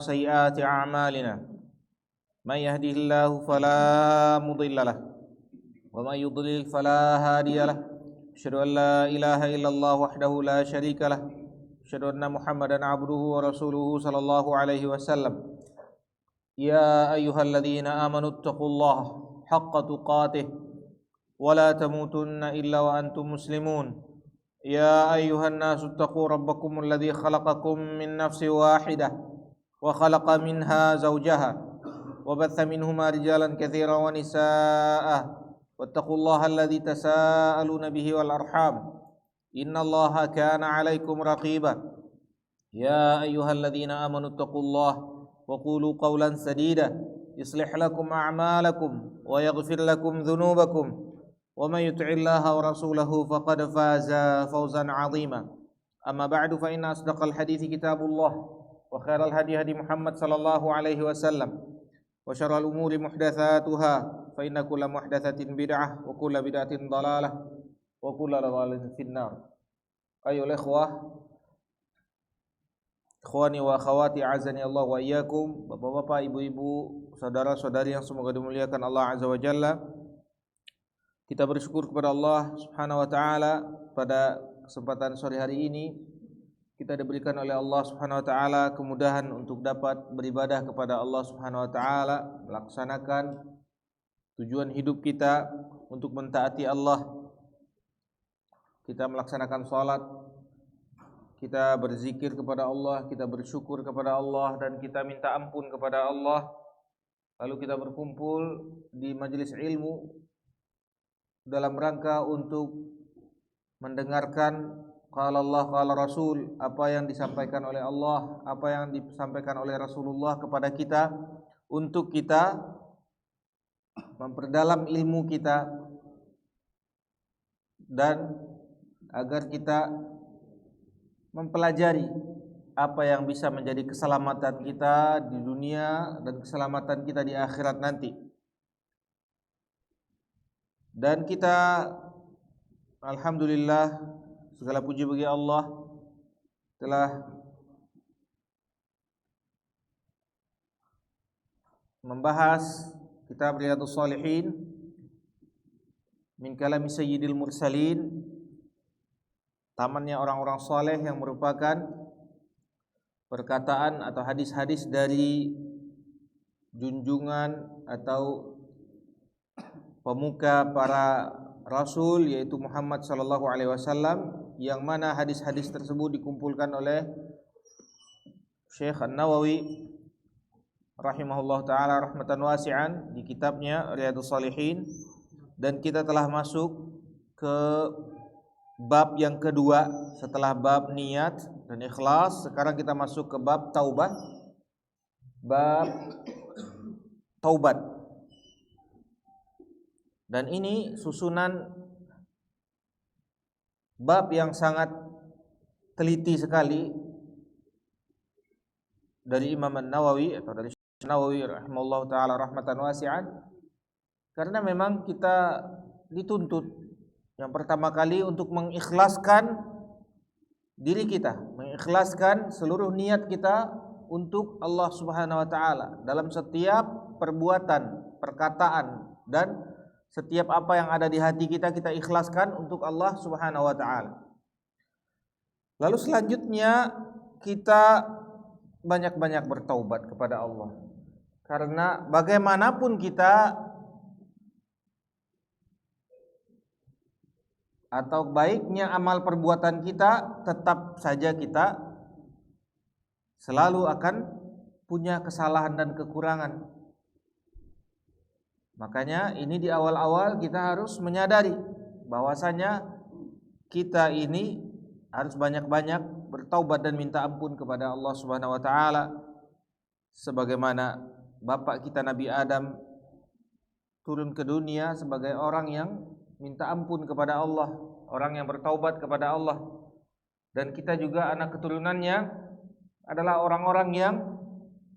سيئات أعمالنا من يهده الله فلا مضل له ومن يضلل فلا هادي له أشهد أن لا إله إلا الله وحده لا شريك له أشهد أن محمدا عبده ورسوله صلى الله عليه وسلم يا أيها الذين آمنوا اتقوا الله حق تقاته ولا تموتن إلا وأنتم مسلمون يا أيها الناس اتقوا ربكم الذي خلقكم من نفس واحدة وخلق منها زوجها وبث منهما رجالا كثيرا ونساء واتقوا الله الذي تساءلون به والأرحام إن الله كان عليكم رقيبا يا أيها الذين آمنوا اتقوا الله وقولوا قولا سديدا يصلح لكم أعمالكم ويغفر لكم ذنوبكم ومن يطع الله ورسوله فقد فاز فوزا عظيما أما بعد فإن أصدق الحديث كتاب الله وخير الهدي هدي محمد صلى الله عليه وسلم وشر الأمور محدثاتها فإن كل محدثة بدعة وكل بدعة ضلالة وكل ضلالة في النار أيها الإخوة ikhwani wa akhwati azani Allah wa iyyakum, bapak-bapak, ibu-ibu, saudara-saudari yang semoga dimuliakan Allah Azza wa Jalla. Kita bersyukur kepada Allah Subhanahu wa taala pada kesempatan sore hari ini kita diberikan oleh Allah Subhanahu wa taala kemudahan untuk dapat beribadah kepada Allah Subhanahu wa taala, melaksanakan tujuan hidup kita untuk mentaati Allah. Kita melaksanakan salat, kita berzikir kepada Allah, kita bersyukur kepada Allah, dan kita minta ampun kepada Allah. Lalu kita berkumpul di majelis ilmu dalam rangka untuk mendengarkan qala Allah qala Rasul, apa yang disampaikan oleh Allah, apa yang disampaikan oleh Rasulullah kepada kita, untuk kita memperdalam ilmu kita dan agar kita mempelajari apa yang bisa menjadi keselamatan kita di dunia dan keselamatan kita di akhirat nanti. Dan kita alhamdulillah, segala puji bagi Allah, telah membahas kitab Riyadhus Shalihin min kalami Sayyidil Mursalin, tamannya orang-orang saleh, yang merupakan perkataan atau hadis-hadis dari junjungan atau pemuka para rasul, yaitu Muhammad sallallahu alaihi wasallam, yang mana hadis-hadis tersebut dikumpulkan oleh Syekh An-Nawawi rahimahullah taala rahmatan wasi'an di kitabnya Riyadhus Shalihin. Dan kita telah masuk ke bab yang kedua setelah bab niat dan ikhlas. Sekarang kita masuk ke bab taubat. Bab taubat. Dan ini susunan bab yang sangat teliti sekali dari Imam An-Nawawi atau dari Syekh Nawawi rahimahullah taala rahmatan wasi'an, karena memang kita dituntut yang pertama kali untuk mengikhlaskan diri kita, mengikhlaskan seluruh niat kita untuk Allah Subhanahu wa taala dalam setiap perbuatan, perkataan, dan setiap apa yang ada di hati kita, kita ikhlaskan untuk Allah Subhanahu wa taala. Lalu selanjutnya kita banyak-banyak bertaubat kepada Allah. Karena bagaimanapun kita, atau baiknya amal perbuatan kita, tetap saja kita selalu akan punya kesalahan dan kekurangan. Makanya ini di awal-awal kita harus menyadari bahwasanya kita ini harus banyak-banyak bertaubat dan minta ampun kepada Allah Subhanahu wa taala, sebagaimana bapak kita Nabi Adam turun ke dunia sebagai orang yang minta ampun kepada Allah, orang yang bertaubat kepada Allah. Dan kita juga anak keturunannya adalah orang-orang yang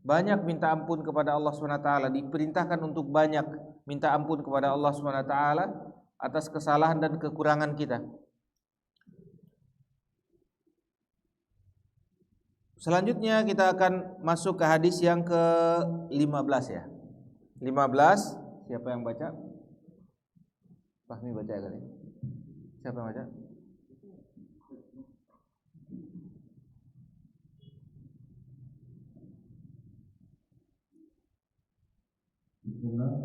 banyak minta ampun kepada Allah SWT. Diperintahkan untuk banyak minta ampun kepada Allah SWT atas kesalahan dan kekurangan kita. Selanjutnya kita akan masuk ke hadis yang ke-15 ya. 15, siapa yang baca? Fahmi baca kali. Siapa yang baca? Bismillah.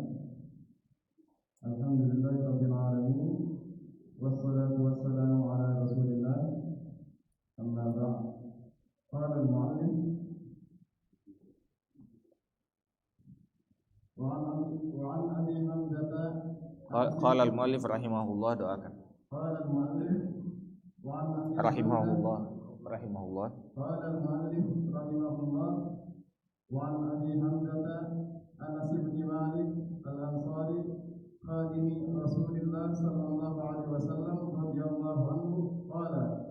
Alhamdulillahirabbil alamin. Wassalatu wassalamu ala Rasulillah. Amma ba'd. Qala al-mu'allif wa an Abi Hamzah Qala al-muallif rahimahullah, doakan. qala al-mu'allif wa an Abi Rahimahullah. qala al-mu'allif rahimahullah wa an Abi Hamzah Anas bin Malik al-Ansari khadimi Rasulillah sallallahu alaihi wasallam radhiyallahu anhu qala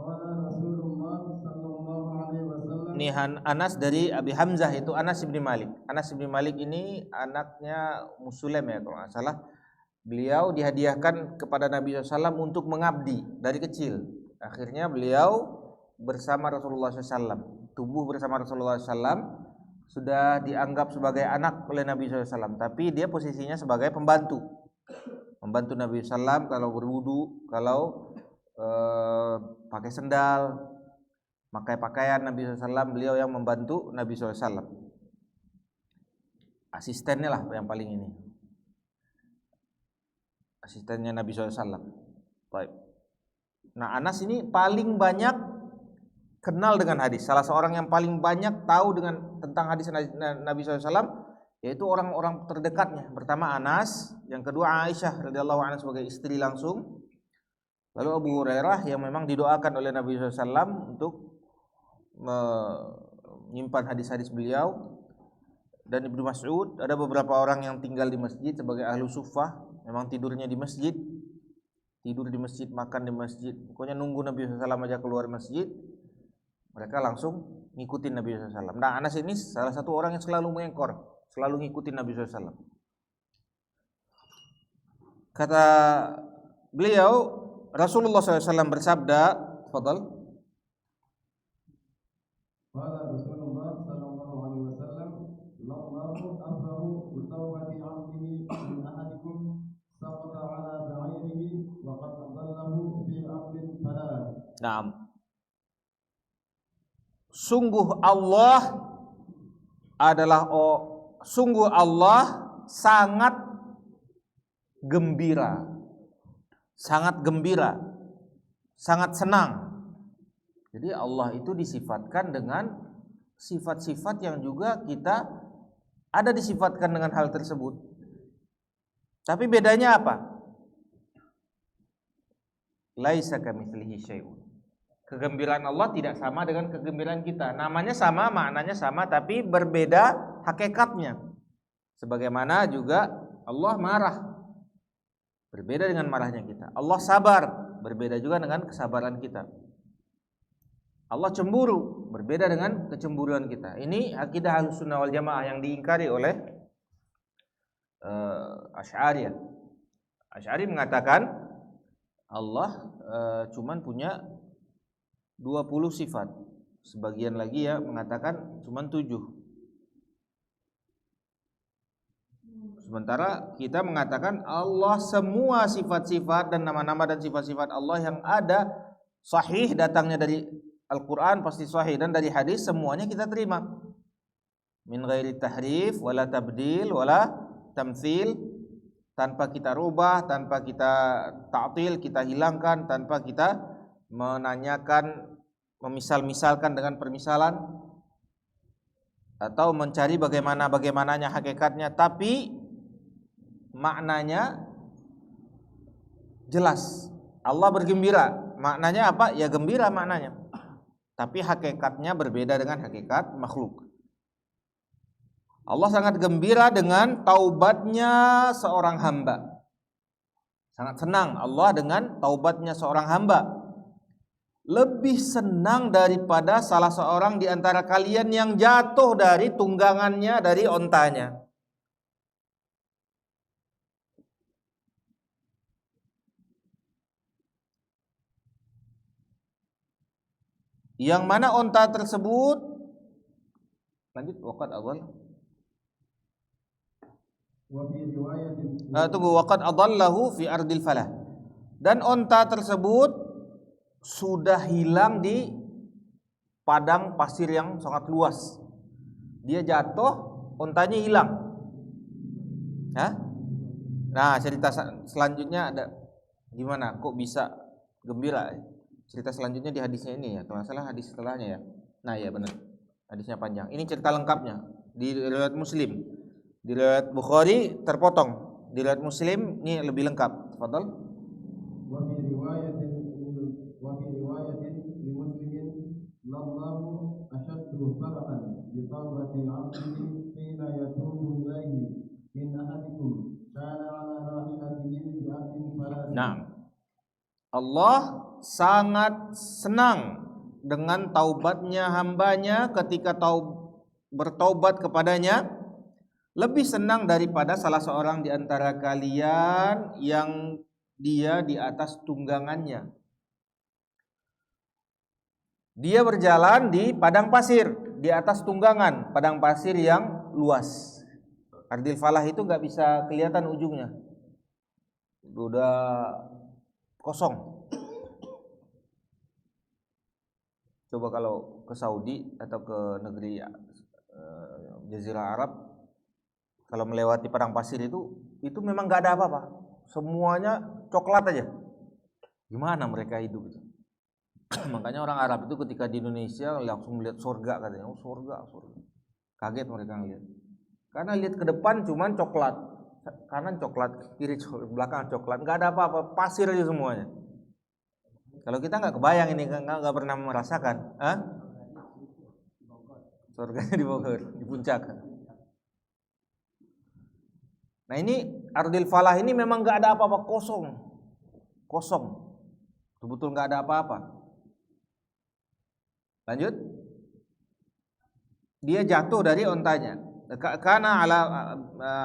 Rasulullah sallallahu alaihi wasallam. Ini Anas dari Abi Hamzah, itu Anas bin Malik. Anas bin Malik ini anaknya Muslim ya kalau nggak salah. Beliau dihadiahkan kepada Nabi SAW untuk mengabdi dari kecil. Akhirnya beliau bersama Rasulullah SAW, tumbuh bersama Rasulullah SAW, sudah dianggap sebagai anak oleh Nabi SAW. Tapi dia posisinya sebagai pembantu Nabi SAW kalau berwudu, kalau pakai sendal, pakai pakaian Nabi SAW, beliau yang membantu Nabi SAW. Asistennya lah yang paling ini. Asistennya Nabi SAW. Baik. Nah, Anas ini paling banyak kenal dengan hadis. Salah seorang yang paling banyak tahu tentang hadis Nabi SAW, yaitu orang-orang terdekatnya. Pertama Anas, yang kedua Aisyah radhiyallahu anha sebagai istri langsung. Lalu Abu Hurairah yang memang didoakan oleh Nabi SAW untuk menyimpan hadis-hadis beliau, dan Ibnu Mas'ud. Ada beberapa orang yang tinggal di masjid sebagai ahlu suffah, memang tidurnya di masjid, tidur di masjid, makan di masjid, pokoknya nunggu Nabi SAW aja keluar masjid, mereka langsung ngikutin Nabi SAW. Nah, Anas ini salah satu orang yang selalu mengekor, selalu ngikutin Nabi SAW. Kata beliau, Rasulullah SAW bersabda, fadal. Qala Rasulullah sallallahu alaihi wasallam, "Allahu afrahu bi tawbati 'abdihi min ahadikum saqata 'ala ba'irihi wa qad adallahu fi amrin fala." Naam. Sungguh Allah sangat gembira, sangat senang. Jadi Allah itu disifatkan dengan sifat-sifat yang juga kita ada disifatkan dengan hal tersebut. Tapi bedanya apa? Laisa kamitslihi syai'un. Kegembiraan Allah tidak sama dengan kegembiraan kita. Namanya sama, maknanya sama, tapi berbeda hakikatnya. Sebagaimana juga Allah marah, berbeda dengan marahnya kita. Allah sabar, berbeda juga dengan kesabaran kita. Allah cemburu, berbeda dengan kecemburuan kita. Ini akidah Ahlussunnah wal Jamaah yang diingkari oleh Asy'ari. Asy'ari mengatakan Allah cuman punya 20 sifat. Sebagian lagi ya mengatakan cuman 7. Sementara kita mengatakan Allah semua sifat-sifat dan nama-nama dan sifat-sifat Allah yang ada sahih datangnya dari Al-Quran pasti sahih, dan dari hadis semuanya kita terima. Min ghairi tahrif wala tabdil wala tamthil, tanpa kita rubah, tanpa kita ta'til, kita hilangkan, tanpa kita menanyakan, memisal-misalkan dengan permisalan atau mencari bagaimananya hakikatnya, tapi maknanya jelas. Allah bergembira, maknanya apa? Ya gembira maknanya. Tapi hakikatnya berbeda dengan hakikat makhluk. Allah sangat gembira dengan taubatnya seorang hamba. Sangat senang Allah dengan taubatnya seorang hamba. Lebih senang daripada salah seorang di antara kalian yang jatuh dari tunggangannya, dari ontanya. Yang mana onta tersebut, lanjut, waqad adall. Tunggu, waqad adallahu fi ardil falah. Dan onta tersebut sudah hilang di padang pasir yang sangat luas. Dia jatuh, ontanya hilang. Hah? Nah, cerita selanjutnya ada gimana? Kok bisa gembira? Cerita selanjutnya di hadisnya ini ya. Kalau salah hadis setelahnya ya. Nah, ya benar. Hadisnya panjang. Ini cerita lengkapnya di riwayat Muslim. Di riwayat Bukhari terpotong. Di riwayat Muslim ini lebih lengkap. Tafadhal. Wa fi riwayatin li Muslimin lallahu ashaddu farqan bi tawbati 'abdihi hina yatubu ilayhi min ahadikum kana 'ala rahilatihi bi 'abdin fala. Nah, Allah sangat senang dengan taubatnya hambanya ketika bertaubat kepadanya, lebih senang daripada salah seorang di antara kalian yang dia di atas tunggangannya. Dia berjalan di padang pasir, di atas tunggangan, padang pasir yang luas. Ardil falah itu nggak bisa kelihatan ujungnya, udah kosong. Coba kalau ke Saudi atau ke negeri Jazirah Arab, kalau melewati padang pasir itu memang nggak ada apa-apa, semuanya coklat aja. Gimana mereka hidup itu? Makanya orang Arab itu ketika di Indonesia langsung melihat surga katanya. Oh, surga. Kaget mereka ngelihat. Karena lihat ke depan cuman coklat, kanan coklat, kiri coklat, belakang coklat, nggak ada apa-apa, pasir aja semuanya. Kalau kita nggak kebayang ini, nggak pernah merasakan, surganya di Bogor, di puncak. Nah ini Ardil Falah ini memang nggak ada apa-apa, kosong, betul-betul nggak ada apa-apa. Lanjut, dia jatuh dari ontanya. Karena ala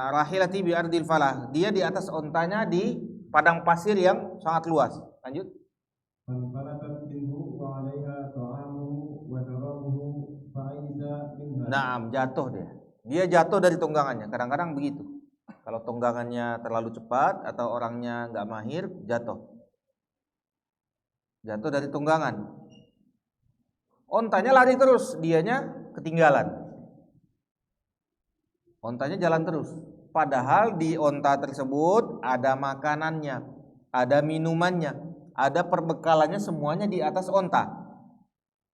rahilati bi ardil falah, dia di atas ontanya di padang pasir yang sangat luas. Lanjut. Nah, jatuh dia. Dia jatuh dari tunggangannya. Kadang-kadang begitu. Kalau tunggangannya terlalu cepat atau orangnya nggak mahir, jatuh dari tunggangan. Ontanya lari terus, dianya ketinggalan. Ontanya jalan terus. Padahal di onta tersebut ada makanannya, ada minumannya, ada perbekalannya, semuanya di atas onta.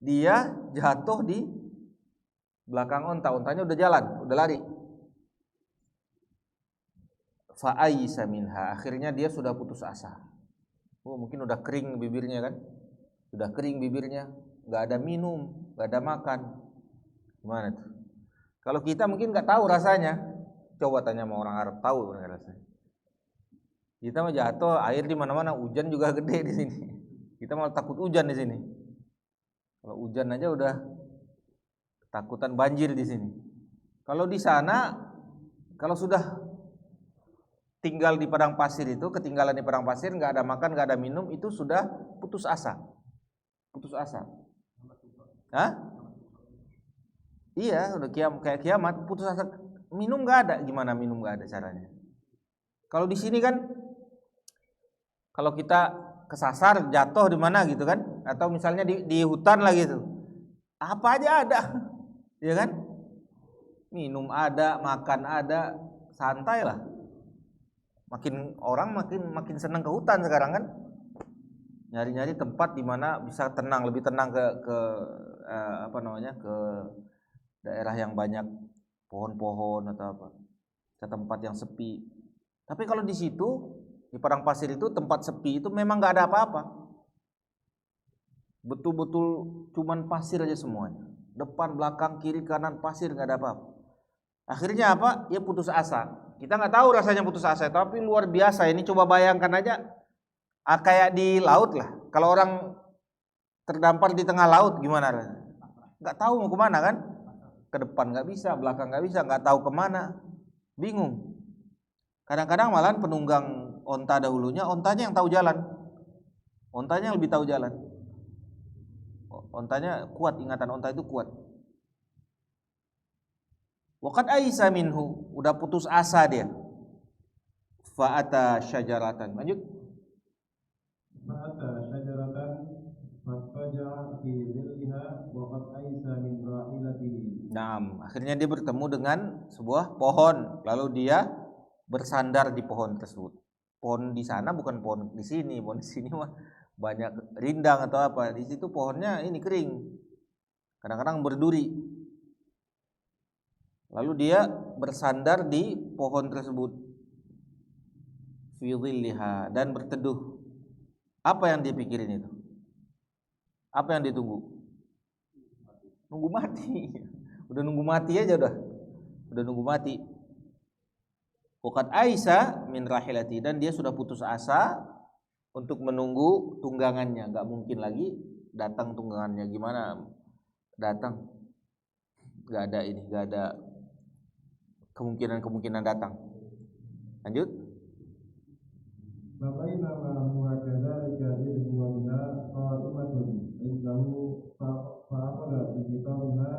Dia jatuh di belakang onta, ontanya udah jalan, udah lari. Fa'ayisa minha, akhirnya dia sudah putus asa. Oh, mungkin udah kering bibirnya kan? Sudah kering bibirnya, nggak ada minum, nggak ada makan. Gimana tuh? Kalau kita mungkin nggak tahu rasanya. Coba tanya sama orang Arab, tahu rasanya. Kita mah jatuh, air di mana-mana, hujan juga gede di sini. Kita malah takut hujan di sini. Kalau hujan aja udah takutan banjir di sini. Kalau di sana, kalau sudah tinggal di padang pasir itu, ketinggalan di padang pasir, nggak ada makan, nggak ada minum, itu sudah putus asa. Hah? Iya, udah kayak kiamat, putus asa. Minum nggak ada, gimana minum nggak ada caranya? Kalau di sini kan, kalau kita kesasar jatuh di mana gitu kan, atau misalnya di hutan lah gitu, apa aja ada, ya kan? Minum ada, makan ada, santai lah. Orang makin senang ke hutan sekarang kan, nyari-nyari tempat di mana bisa tenang, lebih tenang ke daerah yang banyak pohon-pohon atau apa, ke tempat yang sepi. Tapi kalau di situ, di padang pasir itu, tempat sepi itu memang nggak ada apa-apa, betul-betul cuman pasir aja semuanya, depan, belakang, kiri, kanan pasir, nggak ada apa-apa. Akhirnya apa? Ya putus asa. Kita nggak tahu rasanya putus asa, tapi luar biasa. Ini coba bayangkan aja, kayak di laut lah. Kalau orang terdampar di tengah laut gimana rasanya? Nggak tahu mau kemana kan? Ke depan nggak bisa, belakang nggak bisa, nggak tahu kemana, bingung. Kadang-kadang malah penunggang onta dahulunya, ontanya yang tahu jalan, ontanya yang lebih tahu jalan. Ontanya kuat, ingatan onta itu kuat. Waqad aisa minhu, udah putus asa dia. Fa'ata syajaratan. Lanjut. Fa'ata syajaratan fattaja'a fi dhilliha wa qad aisa min rahilatihi. Naam, akhirnya dia bertemu dengan sebuah pohon, lalu dia bersandar di pohon tersebut. Pohon di sana bukan pohon di sini, pohon di sini mah banyak rindang atau apa. Di situ pohonnya ini kering. Kadang-kadang berduri. Lalu dia bersandar di pohon tersebut. Fi dhilliha, dan berteduh. Apa yang dia pikirin itu? Apa yang ditunggu? Nunggu mati. Udah nunggu mati aja udah. Udah nunggu mati. Waqad aisa min rahilati, dan dia sudah putus asa untuk menunggu tunggangannya. Enggak mungkin lagi datang tunggangannya. Gimana datang? Enggak ada ini, enggak ada kemungkinan datang. Lanjut. Fabainama huwa kadzalika idh huwa biha qa'imatun indahu fa'aqada bi kitamiha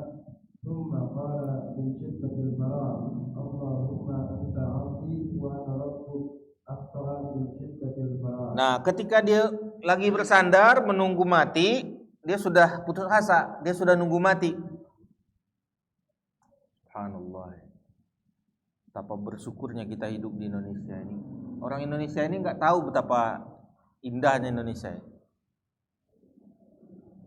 thumma qala min shiddatil farah Allahumma anta 'abdi wa ana rabbuk akhta'a min shiddatil farah. Nah, ketika dia lagi bersandar menunggu mati, dia sudah putus asa, dia sudah nunggu mati. Subhanallah. Betapa bersyukurnya kita hidup di Indonesia ini. Orang Indonesia ini nggak tahu betapa indahnya Indonesia.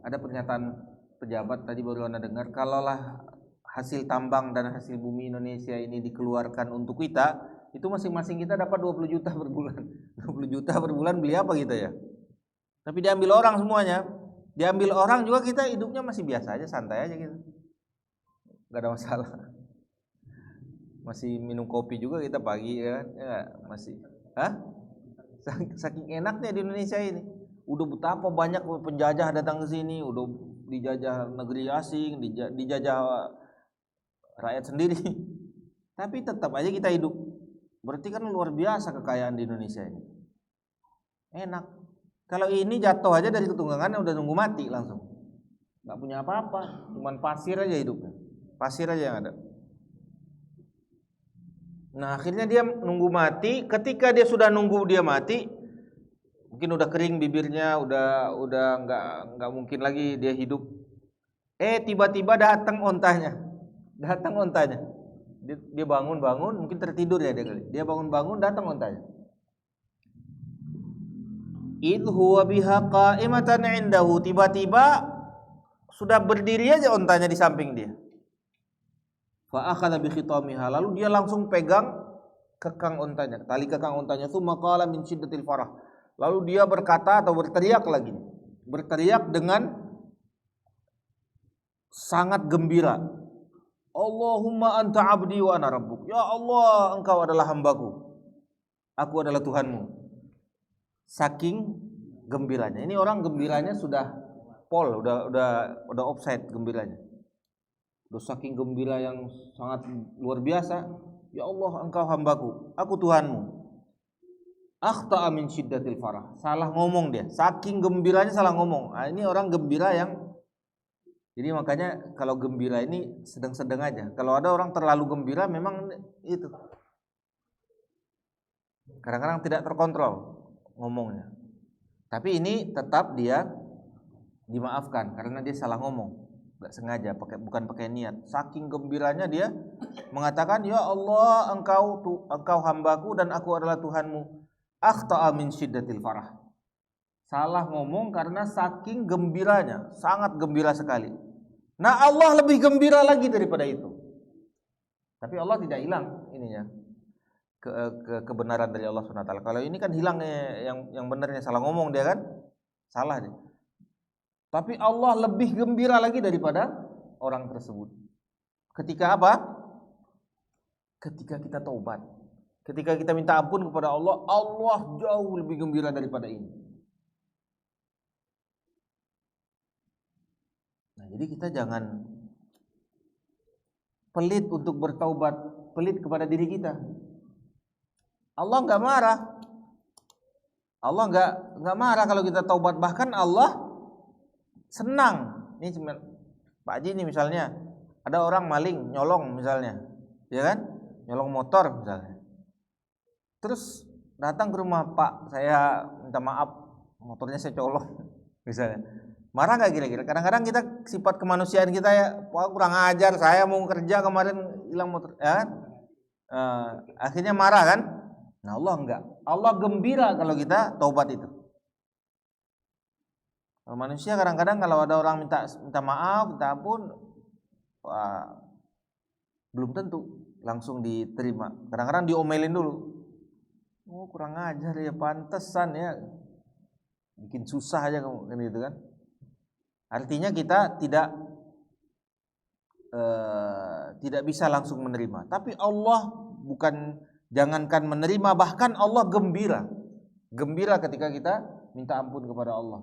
Ada pernyataan pejabat tadi baru Anda dengar, kalaulah hasil tambang dan hasil bumi Indonesia ini dikeluarkan untuk kita, itu masing-masing kita dapat 20 juta per bulan. 20 juta per bulan beli apa kita ya? Tapi diambil orang semuanya. Diambil orang juga kita hidupnya masih biasa aja, santai aja gitu. Nggak ada masalah. Masih minum kopi juga kita pagi ya, ya masih. Saking enaknya di Indonesia ini. Udah betapa banyak penjajah datang ke sini, udah dijajah negeri asing, dijajah rakyat sendiri. Tapi tetap aja kita hidup. Berarti kan luar biasa kekayaan di Indonesia ini. Enak. Kalau ini jatuh aja dari ketunggangan udah nunggu mati langsung. Nggak punya apa-apa, cuman pasir aja hidupnya. Pasir aja yang ada. Nah, akhirnya dia nunggu mati. Ketika dia sudah nunggu dia mati, mungkin udah kering bibirnya, udah nggak mungkin lagi dia hidup. Tiba-tiba datang ontanya. Dia bangun, mungkin tertidur ya dia kali. Dia bangun, datang ontanya. Idh huwa biha qa'imatan 'indahu, tiba-tiba sudah berdiri aja ontanya di samping dia. Fa akhadha bi khitamiha, lalu dia langsung pegang kekang ontanya, tali kekang ontanya. Tsumma qala min shiddatil farah, lalu dia berkata atau berteriak lagi, berteriak dengan sangat gembira. Allahumma anta 'abdi wa ana rabbuk, ya Allah engkau adalah hambaku, aku adalah Tuhanmu. Saking gembiranya, ini orang gembiranya sudah pol, udah offside gembiranya. Udah saking gembira yang sangat luar biasa. Ya Allah engkau hambaku, aku Tuhanmu. Akhta'a min syiddatil farah, salah ngomong dia, saking gembiranya salah ngomong. Nah, ini orang gembira yang, jadi makanya kalau gembira ini sedang-sedang aja. Kalau ada orang terlalu gembira memang itu kadang-kadang tidak terkontrol ngomongnya. Tapi ini tetap dia dimaafkan karena dia salah ngomong. Enggak sengaja, bukan pakai niat. Saking gembiranya dia mengatakan, ya Allah engkau hambaku dan aku adalah Tuhanmu. Akhta'a min syiddatil farah, salah ngomong karena saking gembiranya, sangat gembira sekali. Nah Allah lebih gembira lagi daripada itu. Tapi Allah tidak hilang ininya kebenaran dari Allah SWT. Kalau ini kan hilang yang benarnya, salah ngomong dia kan, salah dia. Tapi Allah lebih gembira lagi daripada orang tersebut. Ketika apa? Ketika kita taubat. Ketika kita minta ampun kepada Allah, Allah jauh lebih gembira daripada ini. Nah, jadi kita jangan pelit untuk bertaubat, pelit kepada diri kita. Allah enggak marah. Allah enggak marah kalau kita taubat, bahkan Allah senang Ini Pak Haji ini misalnya ada orang maling, nyolong misalnya, ya kan? Nyolong motor misalnya. Terus datang ke rumah Pak, saya minta maaf, motornya saya colong misalnya. Marah nggak kira-kira? Kadang-kadang kita sifat kemanusiaan kita ya, wah kurang ajar, saya mau kerja kemarin hilang motor, ya kan? Akhirnya marah kan? Nah Allah enggak, Allah gembira kalau kita taubat itu. Kalau manusia kadang-kadang kalau ada orang minta maaf, minta ampun, wah, belum tentu langsung diterima. Kadang-kadang diomelin dulu. Oh kurang ajar ya, pantesan ya, bikin susah aja kamu kan gitu kan. Artinya kita tidak bisa langsung menerima. Tapi Allah bukan jangankan menerima, bahkan Allah gembira ketika kita minta ampun kepada Allah.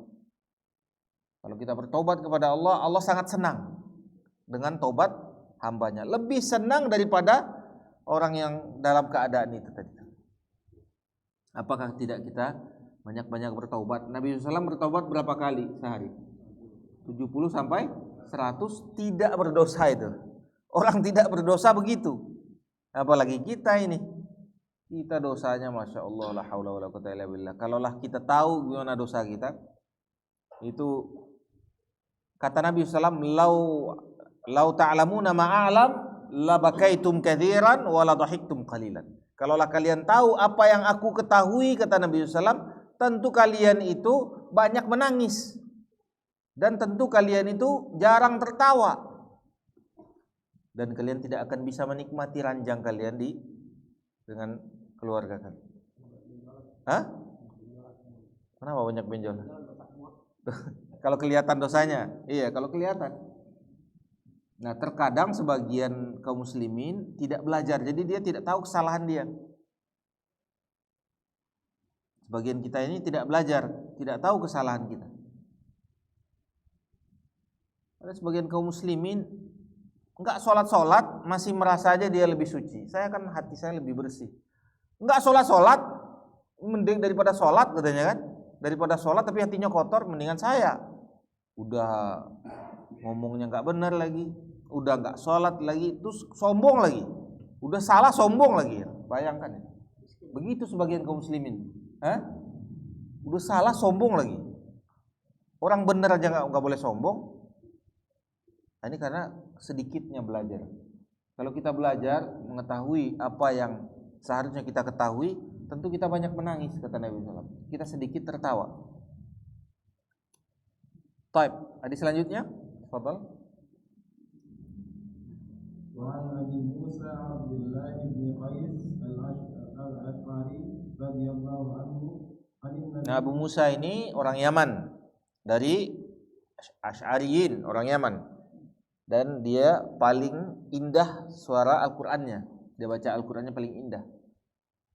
Kalau kita bertobat kepada Allah, Allah sangat senang dengan tobat hambanya. Lebih senang daripada orang yang dalam keadaan itu tadi. Apakah tidak kita banyak-banyak bertobat? Nabi SAW bertobat berapa kali sehari? 70 sampai 100, tidak berdosa itu. Orang tidak berdosa begitu. Apalagi kita ini. Kita dosanya Masya Allah, la haula wala quwwata illa billah. Kalaulah kita tahu gimana dosa kita, itu kata Nabi SAW, lau ta'lamuna ma'alam la bakaitum katsiran wa la dhahiktum qalilan. Kalaulah kalian tahu apa yang aku ketahui, kata Nabi SAW, tentu kalian itu banyak menangis. Dan tentu kalian itu jarang tertawa. Dan kalian tidak akan bisa menikmati ranjang kalian dengan keluarga kalian. Hah? Kenapa banyak benjol? Kalau kelihatan dosanya. Iya, kalau kelihatan. Nah, terkadang sebagian kaum muslimin tidak belajar, jadi dia tidak tahu kesalahan dia. Sebagian kita ini tidak belajar, tidak tahu kesalahan kita. Ada sebagian kaum muslimin enggak sholat masih merasa aja dia lebih suci. Saya kan hati saya lebih bersih. Enggak sholat mending daripada sholat katanya kan. Daripada sholat tapi hatinya kotor, mendingan saya. Udah ngomongnya enggak benar lagi, udah enggak sholat lagi, terus sombong lagi. Udah salah sombong lagi. Bayangkan ya. Begitu sebagian kaum muslimin. Udah salah sombong lagi. Orang benar aja enggak boleh sombong. Nah, ini karena sedikitnya belajar. Kalau kita belajar mengetahui apa yang seharusnya kita ketahui, tentu kita banyak menangis, kata Nabi SAW. Kita sedikit tertawa. Taib. Hadis selanjutnya, tafadhal. Wa an Abi Musa Abdullah bin Qais al-Ash'ari radhiyallahu anhu. Nah, Abu Musa ini orang Yaman, dari Asy'ariyin, orang Yaman. Dan dia paling indah suara Al-Qur'annya. Dia baca Al-Qur'annya paling indah.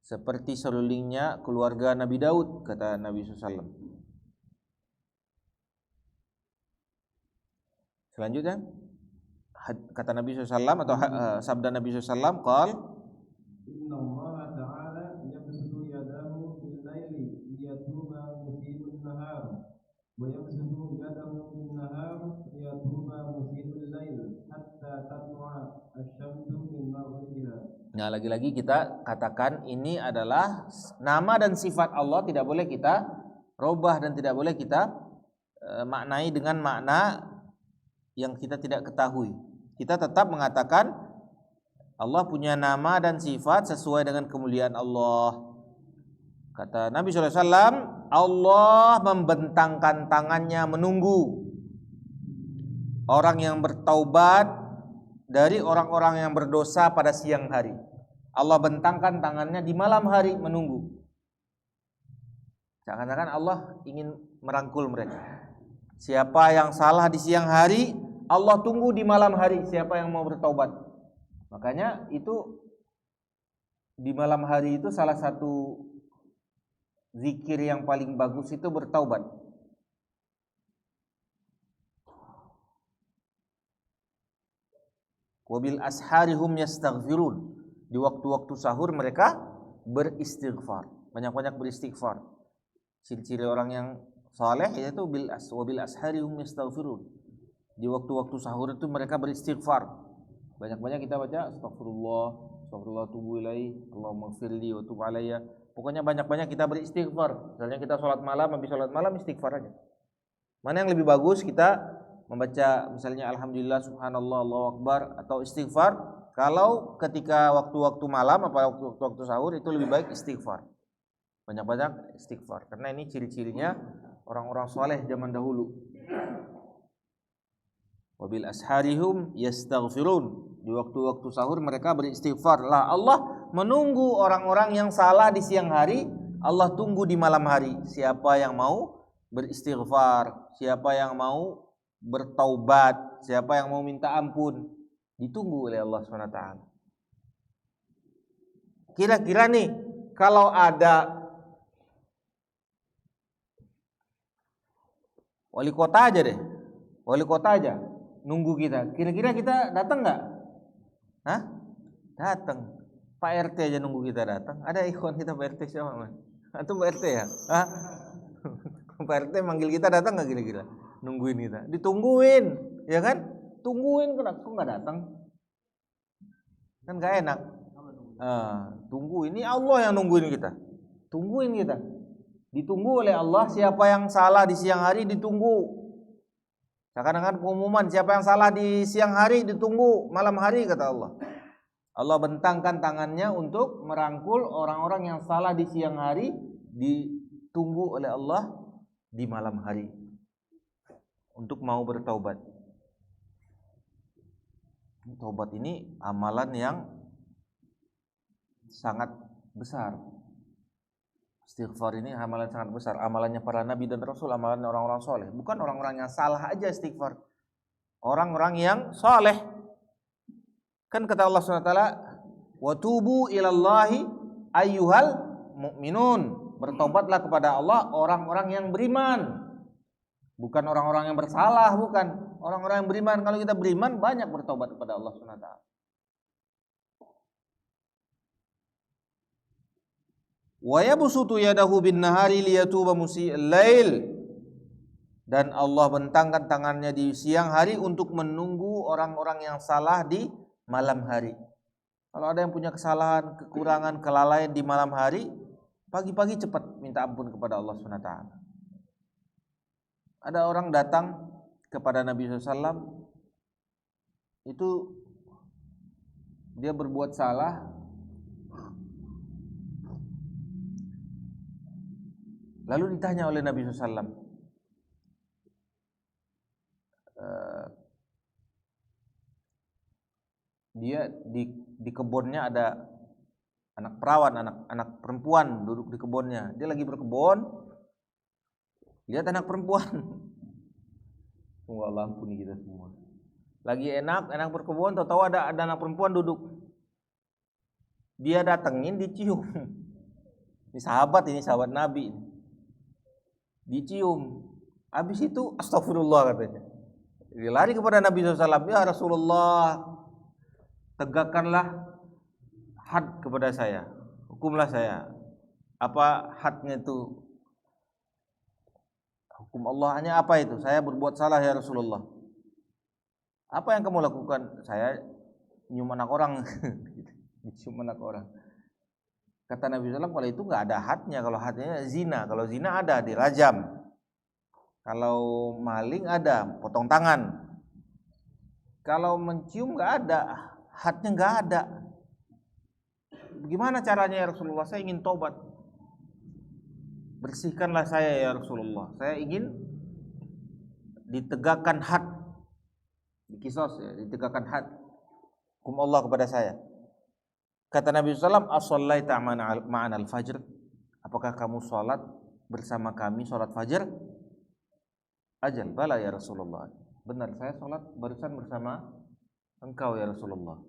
Seperti serulingnya keluarga Nabi Daud, kata Nabi SAW. Selanjutnya, kata Nabi SAW atau sabda Nabi SAW, qal Inna Allah Ta'ala yabsutu yadahu fil laili liyatuba musii'un nahar wa yabsutu yadahu fil nahar liyatuba musii'ul lail hatta tatlu'a asy-syamsu min maghribiha. Nah, lagi-lagi kita katakan ini adalah nama dan sifat Allah, tidak boleh kita robah dan tidak boleh kita maknai dengan makna yang kita tidak ketahui. Kita tetap mengatakan Allah punya nama dan sifat sesuai dengan kemuliaan Allah. Kata Nabi SAW, Allah membentangkan tangannya menunggu orang yang bertaubat dari orang-orang yang berdosa pada siang hari. Allah bentangkan tangannya di malam hari menunggu. Seakan-akan Allah ingin merangkul mereka. Siapa yang salah di siang hari, Allah tunggu di malam hari siapa yang mau bertaubat. Makanya itu di malam hari itu salah satu zikir yang paling bagus itu bertaubat. Wabil asharihum yastaghfirun. Di waktu-waktu sahur mereka beristighfar. Banyak-banyak beristighfar. Ciri-ciri orang yang saleh yaitu wabil asharihum yastaghfirun. di waktu-waktu sahur itu mereka beristighfar. Banyak-banyak kita baca astagfirullah, astagfirullah tubu ilaih, Allahumma gfirli wa tub alayya. Pokoknya banyak-banyak kita beristighfar. Misalnya kita sholat malam, habis sholat malam istighfar aja. Mana yang lebih bagus kita membaca misalnya alhamdulillah, subhanallah, Allahu akbar atau istighfar? Kalau ketika waktu-waktu malam atau waktu-waktu sahur itu lebih baik istighfar. Banyak-banyak istighfar karena ini ciri-cirinya orang-orang soleh zaman dahulu. Wabil asharihum yastaghfirun. Di waktu-waktu sahur mereka beristighfar. Lah Allah menunggu orang-orang yang salah di siang hari, Allah tunggu di malam hari. Siapa yang mau beristighfar, siapa yang mau bertaubat, siapa yang mau minta ampun, ditunggu oleh Allah SWT. Kira-kira nih kalau ada wali kota aja deh, wali kota aja nunggu kita, kira-kira kita datang nggak? Hah? Datang. Pak RT aja nunggu kita datang. Ada ikhwan kita Pak RT siapa man? Atau Pak RT ya? Hah? Pak RT manggil kita datang nggak kira-kira? Nungguin kita, ditungguin, ya kan? Tungguin, kok nggak datang? Kan nggak enak. Tunggu, ini Allah yang nungguin kita. Tungguin kita. Ditunggu oleh Allah. Siapa yang salah di siang hari ditunggu. Seakan-akan pengumuman siapa yang salah di siang hari ditunggu malam hari, kata Allah. Allah bentangkan tangannya untuk merangkul orang-orang yang salah di siang hari, ditunggu oleh Allah di malam hari untuk mau bertaubat. Taubat ini amalan yang sangat besar. Istighfar ini amalan sangat besar. Amalannya para nabi dan rasul, amalan orang-orang soleh. Bukan orang-orang yang salah aja istighfar. Orang-orang yang soleh. Kan kata Allah SWT, wa tubu ilallahi ayyuhal mu'minun. Bertobatlah kepada Allah orang-orang yang beriman. Bukan orang-orang yang bersalah, bukan. Orang-orang yang beriman. Kalau kita beriman, banyak bertobat kepada Allah SWT. Wa yabsutu yadahu bin nahari liyatuba musii'al lail. Dan Allah bentangkan tangannya di siang hari untuk menunggu orang-orang yang salah di malam hari. Kalau ada yang punya kesalahan, kekurangan, kelalaian di malam hari, pagi-pagi cepat minta ampun kepada Allah SWT. Ada orang datang kepada Nabi SAW, itu dia berbuat salah, lalu ditanya oleh Nabi SAW, dia di kebunnya ada anak perawan, anak perempuan duduk di kebunnya. Dia lagi berkebun, lihat anak perempuan. Allah ampuni kita semua. Lagi enak berkebun, tahu-tahu ada anak perempuan duduk. Dia datengin, dicium. Ini sahabat Nabi. Dicium. Habis itu astagfirullah katanya. Dia lari kepada Nabi SAW, ya Rasulullah, tegakkanlah had kepada saya, hukumlah saya. Apa hadnya itu? Hukum Allahnya apa itu? Saya berbuat salah ya Rasulullah. Apa yang kamu lakukan? Saya nyium anak orang. Nyium anak orang. Kata Nabi SAW, kalau itu nggak ada hadnya. Kalau hadnya zina. Kalau zina ada dirajam. Kalau maling ada potong tangan. Kalau mencium nggak ada, hadnya nggak ada. Bagaimana caranya ya Rasulullah? Saya ingin tobat. Bersihkanlah saya ya Rasulullah. Saya ingin ditegakkan had, dikisos ya, ditegakkan had hukum Allah kepada saya. Kata Nabi SAW, as-sallaita ma'ana al-fajr. Apakah kamu sholat bersama kami sholat fajar? Ajal, bala ya Rasulullah. Benar, saya sholat barusan bersama engkau ya Rasulullah.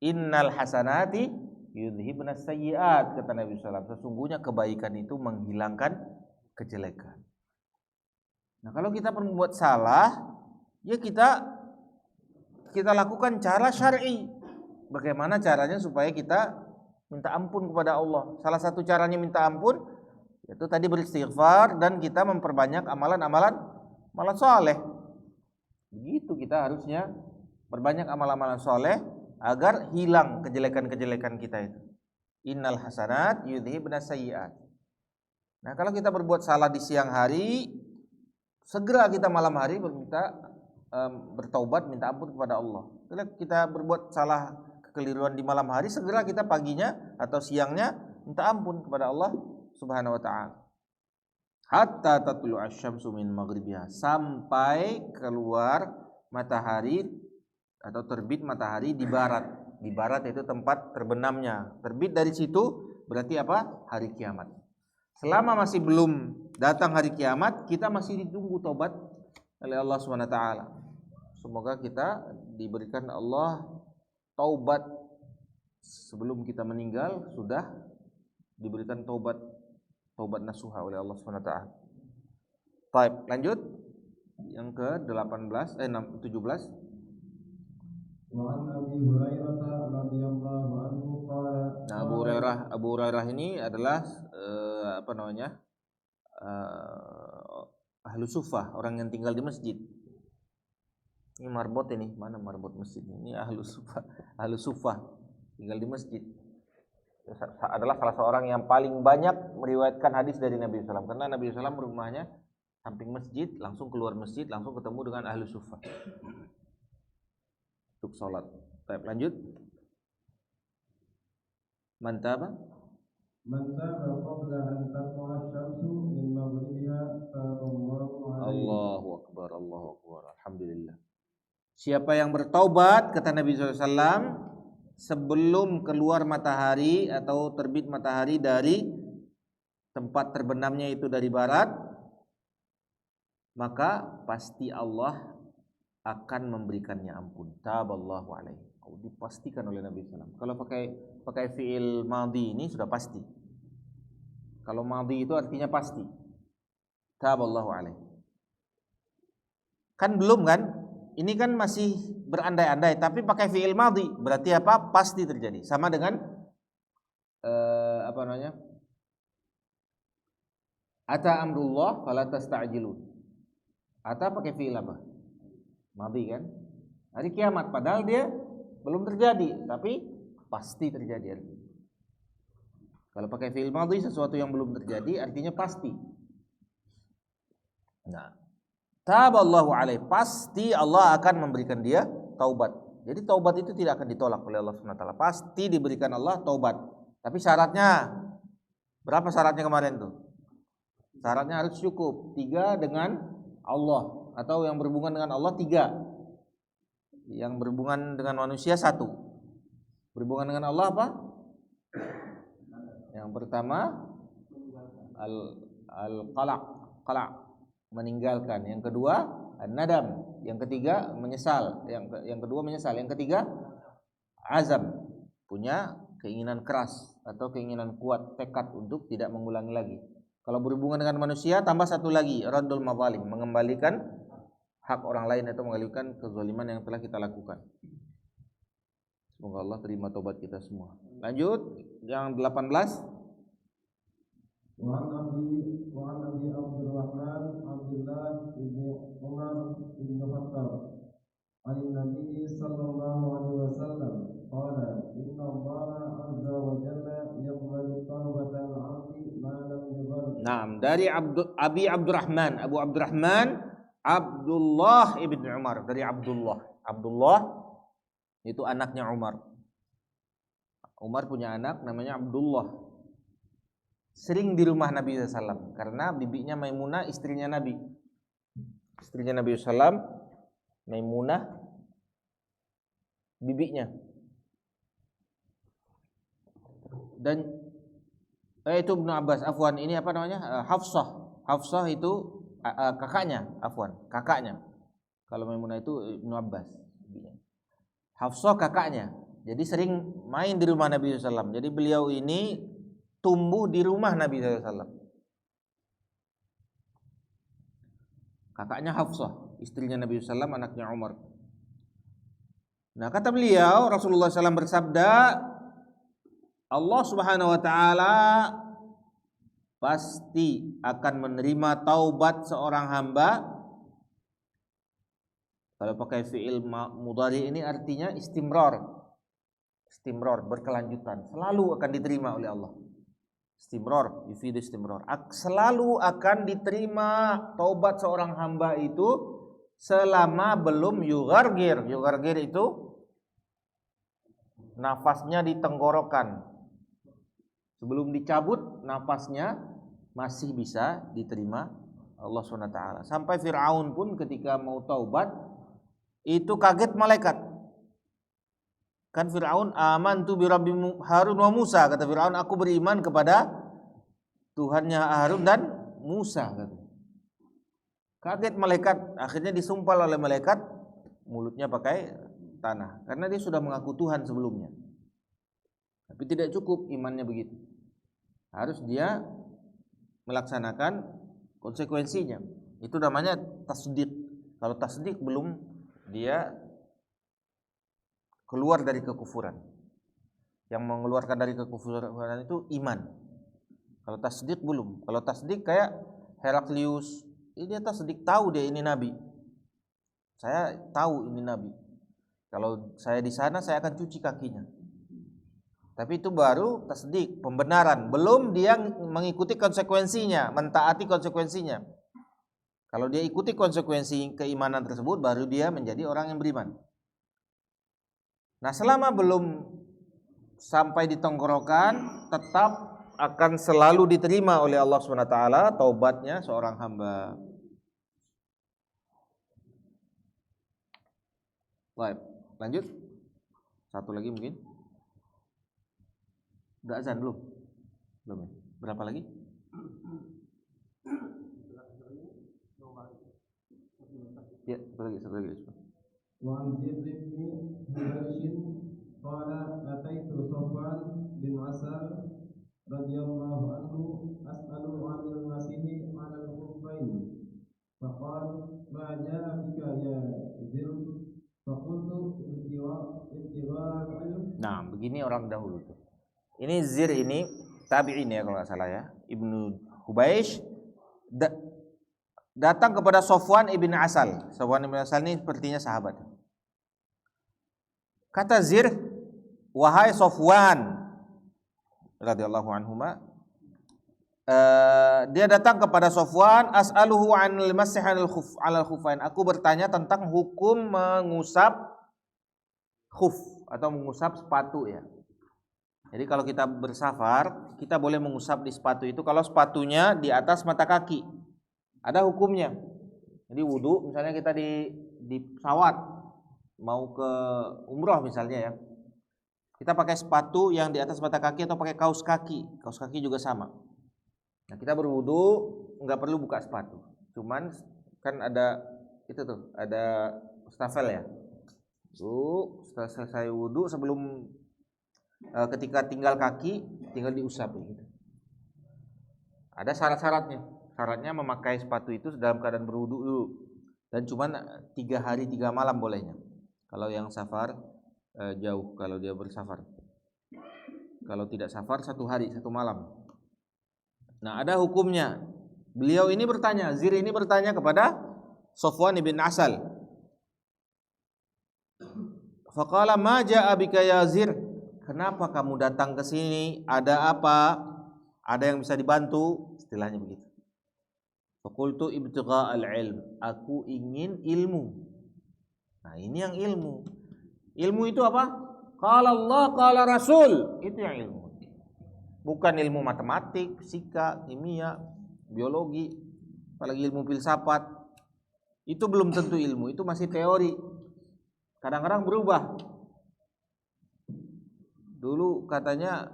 Innal hasanati yudhibnas sayyiat, kata Nabi SAW. Sesungguhnya kebaikan itu menghilangkan kejelekan. Nah, kalau kita berbuat salah, ya kita lakukan cara syar'i. Bagaimana caranya supaya kita minta ampun kepada Allah? Salah satu caranya minta ampun yaitu tadi beristighfar dan kita memperbanyak amalan-amalan saleh. Begitu kita harusnya berbanyak amal-amalan soleh agar hilang kejelekan-kejelekan kita itu. Innal hasanat yudhibnas sayyi'at. Nah, kalau kita berbuat salah di siang hari, segera kita malam hari bertaubat, minta ampun kepada Allah. Kalau kita berbuat salah kekeliruan di malam hari, segera kita paginya atau siangnya minta ampun kepada Allah Subhanahu wa taala. Hatta tatlu asy-syamsu min maghribiha, sampai keluar matahari atau terbit matahari di barat. Di barat itu tempat terbenamnya. Terbit dari situ berarti apa? Hari kiamat. Selama masih belum datang hari kiamat, kita masih ditunggu taubat oleh Allah Subhanahu wa taala. Semoga kita diberikan Allah taubat sebelum kita meninggal, sudah diberikan taubat nasuha oleh Allah Subhanahu wa taala. Baik, lanjut yang ke-17. وعن أبي هريرة رضي الله عنه قال Nah, Abu Hurairah ini adalah ahlu sufah, orang yang tinggal di masjid. Ini marbot ini, mana marbot masjid ini? Ini ahlu sufah tinggal di masjid. Adalah salah seorang yang paling banyak meriwayatkan hadis dari Nabi SAW, karena Nabi SAW rumahnya samping masjid, langsung keluar masjid, langsung ketemu dengan ahlu sufah untuk sholat. Baik, lanjut. Mantaba qabla an tatlu'a asy-syamsu min maghribiha sallallahu alaihi. Allahu akbar, Allahu akbar. Alhamdulillah. Siapa yang bertaubat, kata Nabi SAW, sebelum keluar matahari atau terbit matahari dari tempat terbenamnya itu dari barat, maka pasti Allah akan memberikannya ampun. Taballahu alaihi. Dipastikan oleh Nabi SAW. Kalau pakai fi'il madhi ini sudah pasti. Kalau madhi itu artinya pasti. Taballahu alaihi. Kan belum kan? Ini kan masih berandai-andai, tapi pakai fi'il madhi berarti apa? Pasti terjadi. Sama dengan Ata amrullah fala tasta'jilun. Ata pakai fi'il apa? Madhi kan? Hari kiamat, padahal dia belum terjadi, tapi pasti terjadi artinya. Kalau pakai fi'il madhi, sesuatu yang belum terjadi artinya pasti. Nah, taballahu alaihi, pasti Allah akan memberikan dia taubat. Jadi taubat itu tidak akan ditolak oleh Allah Subhanahu wa taala. Pasti diberikan Allah taubat. Tapi syaratnya berapa syaratnya kemarin tuh? Syaratnya harus cukup 3 dengan Allah, atau yang berhubungan dengan Allah 3. Yang berhubungan dengan manusia 1. Berhubungan dengan Allah apa? Yang pertama al-qala', meninggalkan. Yang kedua an-nadam. Yang ketiga menyesal. Yang kedua menyesal. Yang ketiga azam, punya keinginan keras atau keinginan kuat, tekad untuk tidak mengulangi lagi. Kalau berhubungan dengan manusia tambah 1 lagi, raddul mazalim, mengembalikan hak orang lain atau mengalihkan kezaliman yang telah kita lakukan. Semoga Allah terima tobat kita semua. Lanjut yang 18. Wa Abi Abdurrahman Abdullah bin Umar bin Khattab an Nabi sallallahu alaihi wasallam qala inna Allah azza wa jalla yaqbalu tawbatal 'abdi ma lam yughargir. Naam, dari Abi Abdurrahman, Abu Abdurrahman Abdullah ibn Umar, dari Abdullah itu anaknya Umar. Umar punya anak namanya Abdullah. Sering di rumah Nabi SAW karena bibinya Maimunah, istrinya Nabi. Istrinya Nabi SAW, Maimunah, bibinya. Dan itu Ibnu Abbas, afwan, ini apa namanya? Hafsah itu kakaknya. Kalau Maimunah itu Ibnu Abbas. Hafsah kakaknya. Jadi sering main di rumah Nabi SAW. Jadi beliau ini tumbuh di rumah Nabi SAW. Kakaknya Hafsah, istrinya Nabi SAW, anaknya Umar. Nah, kata beliau, Rasulullah SAW bersabda, Allah Subhanahu wa taala pasti akan menerima taubat seorang hamba Kalau pakai fi'il mudhari ini artinya istimrar, berkelanjutan, selalu akan diterima oleh Allah. Istimrar, yufidu istimrar. Selalu akan diterima taubat seorang hamba itu selama belum yugargir. Yugargir itu nafasnya di tenggorokan. Sebelum dicabut nafasnya masih bisa diterima Allah SWT. Sampai Fir'aun pun ketika mau taubat itu kaget malaikat. Kan Fir'aun, amantu bi Rabbi Harun wa Musa, kata Fir'aun, aku beriman kepada Tuhannya Harun dan Musa, kata. Kaget malaikat, akhirnya disumpal oleh malaikat, mulutnya pakai tanah karena dia sudah mengaku Tuhan sebelumnya. Tapi tidak cukup imannya begitu. Harus dia melaksanakan konsekuensinya. Itu namanya tasdik. Kalau tasdik belum, dia keluar dari kekufuran. Yang mengeluarkan dari kekufuran itu iman. Kalau tasdik belum. Kalau tasdik kayak Heraklius, ini dia tasdik, tahu dia ini nabi. Saya tahu ini nabi. Kalau saya di sana saya akan cuci kakinya. Tapi itu baru tasdik, pembenaran. Belum dia mengikuti konsekuensinya, mentaati konsekuensinya. Kalau dia ikuti konsekuensi keimanan tersebut, baru dia menjadi orang yang beriman. Nah, selama belum sampai di tenggorokan, tetap akan selalu diterima oleh Allah SWT taubatnya seorang hamba. Baik, lanjut. Satu lagi mungkin. Udah azan belum? Belum ya? Berapa lagi? Ya, satu lagi. وعن زيد بن حبيش قال أتيت صفوان بن عسال رضي الله عنه أسأل عن المسيح على الخفين فقال ما جاء بك يا زر فقلت ابتغاء العلم. Nah, begini orang dahulu tuh. Ini Zir ini tabi'in ya kalau nggak salah ya, Ibnu Hubaish datang kepada Sofwan ibn Asal. Sofwan ibn Asal ini sepertinya sahabat. Kata Zir, wahai Sofwan radhiyallahu anhuma, dia datang kepada Sofwan, as'aluhu 'anil masih 'alal khufain. Aku bertanya tentang hukum mengusap khuf atau mengusap sepatu ya. Jadi kalau kita bersafar, kita boleh mengusap di sepatu itu kalau sepatunya di atas mata kaki. Ada hukumnya. Jadi wudu, misalnya kita di pesawat mau ke umroh misalnya ya. Kita pakai sepatu yang di atas mata kaki atau pakai kaos kaki. Kaos kaki juga sama. Nah, kita berwudu nggak perlu buka sepatu. Cuman kan ada itu tuh, ada stafel ya. Setelah selesai wudu, sebelum ketika tinggal kaki, tinggal diusap gitu. Ada syarat-syaratnya. Syaratnya memakai sepatu itu dalam keadaan berwudu dulu. Dan cuman 3 hari 3 malam bolehnya. Kalau yang safar jauh, kalau dia bersafar. Kalau tidak safar 1 hari 1 malam. Nah, ada hukumnya. Beliau ini bertanya, Zir ini bertanya kepada Sofwan ibn Asal. Faqala ma ja'a bika ya Zir? Kenapa kamu datang ke sini? Ada apa? Ada yang bisa dibantu? Istilahnya begitu. Faqultu ibtigha al-ilm. Aku ingin ilmu. Nah, ini yang ilmu. Ilmu itu apa? Qala Allah, qala Rasul. Itu yang ilmu. Bukan ilmu matematik, fisika, kimia, biologi, apalagi ilmu filsafat. Itu belum tentu ilmu, itu masih teori. Kadang-kadang berubah. Dulu katanya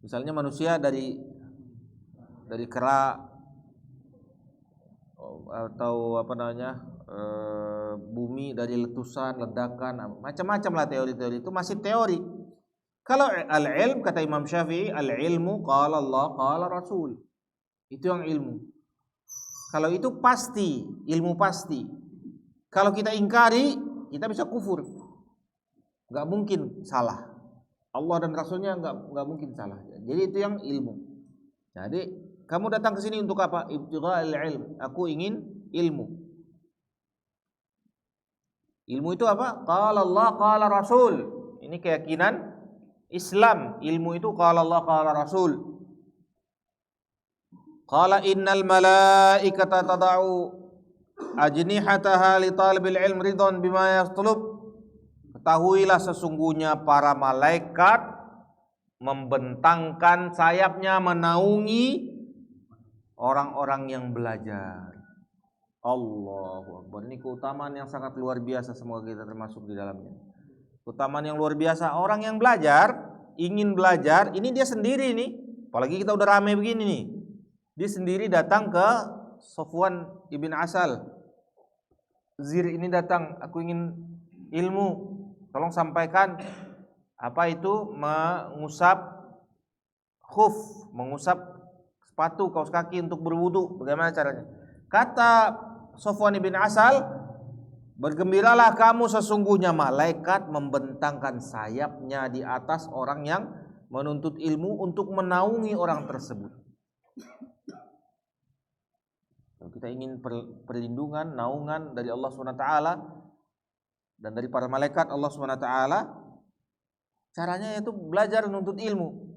misalnya manusia dari kera atau bumi dari letusan, ledakan, macam-macam lah teori-teori itu masih teori. Kalau al-ilm kata Imam Syafi'i, al-ilmu qala Allah qala Rasul. Itu yang ilmu. Kalau itu pasti, ilmu pasti. Kalau kita ingkari, kita bisa kufur. Enggak mungkin salah. Allah dan Rasulnya enggak mungkin salah. Jadi itu yang ilmu. Jadi Kamu datang ke sini untuk apa? Ibtigha'il ilm. Aku ingin ilmu. Ilmu itu apa? Qala Allah, qala Rasul. Ini keyakinan Islam. Ilmu itu qala Allah, qala Rasul. Qala innal malaikata tada'u ajnihataha li talibil ilm ridwan bima yatlub. Ketahuilah sesungguhnya para malaikat membentangkan sayapnya menaungi orang-orang yang belajar. Allahu Akbar. Ini keutamaan yang sangat luar biasa, semoga kita termasuk di dalamnya. Keutamaan yang luar biasa. Orang yang belajar, ingin belajar, ini dia sendiri nih. Apalagi kita udah ramai begini nih. Dia sendiri datang ke Safwan ibn Asal. Zir ini datang, aku ingin ilmu. Tolong sampaikan apa itu mengusap khuf, mengusap sepatu, kaos kaki untuk berwudu. Bagaimana caranya? Kata Safwan ibn Asal, bergembiralah kamu, sesungguhnya malaikat membentangkan sayapnya di atas orang yang menuntut ilmu untuk menaungi orang tersebut. Kalau kita ingin perlindungan, naungan dari Allah SWT dan dari para malaikat Allah SWT, caranya yaitu belajar menuntut ilmu.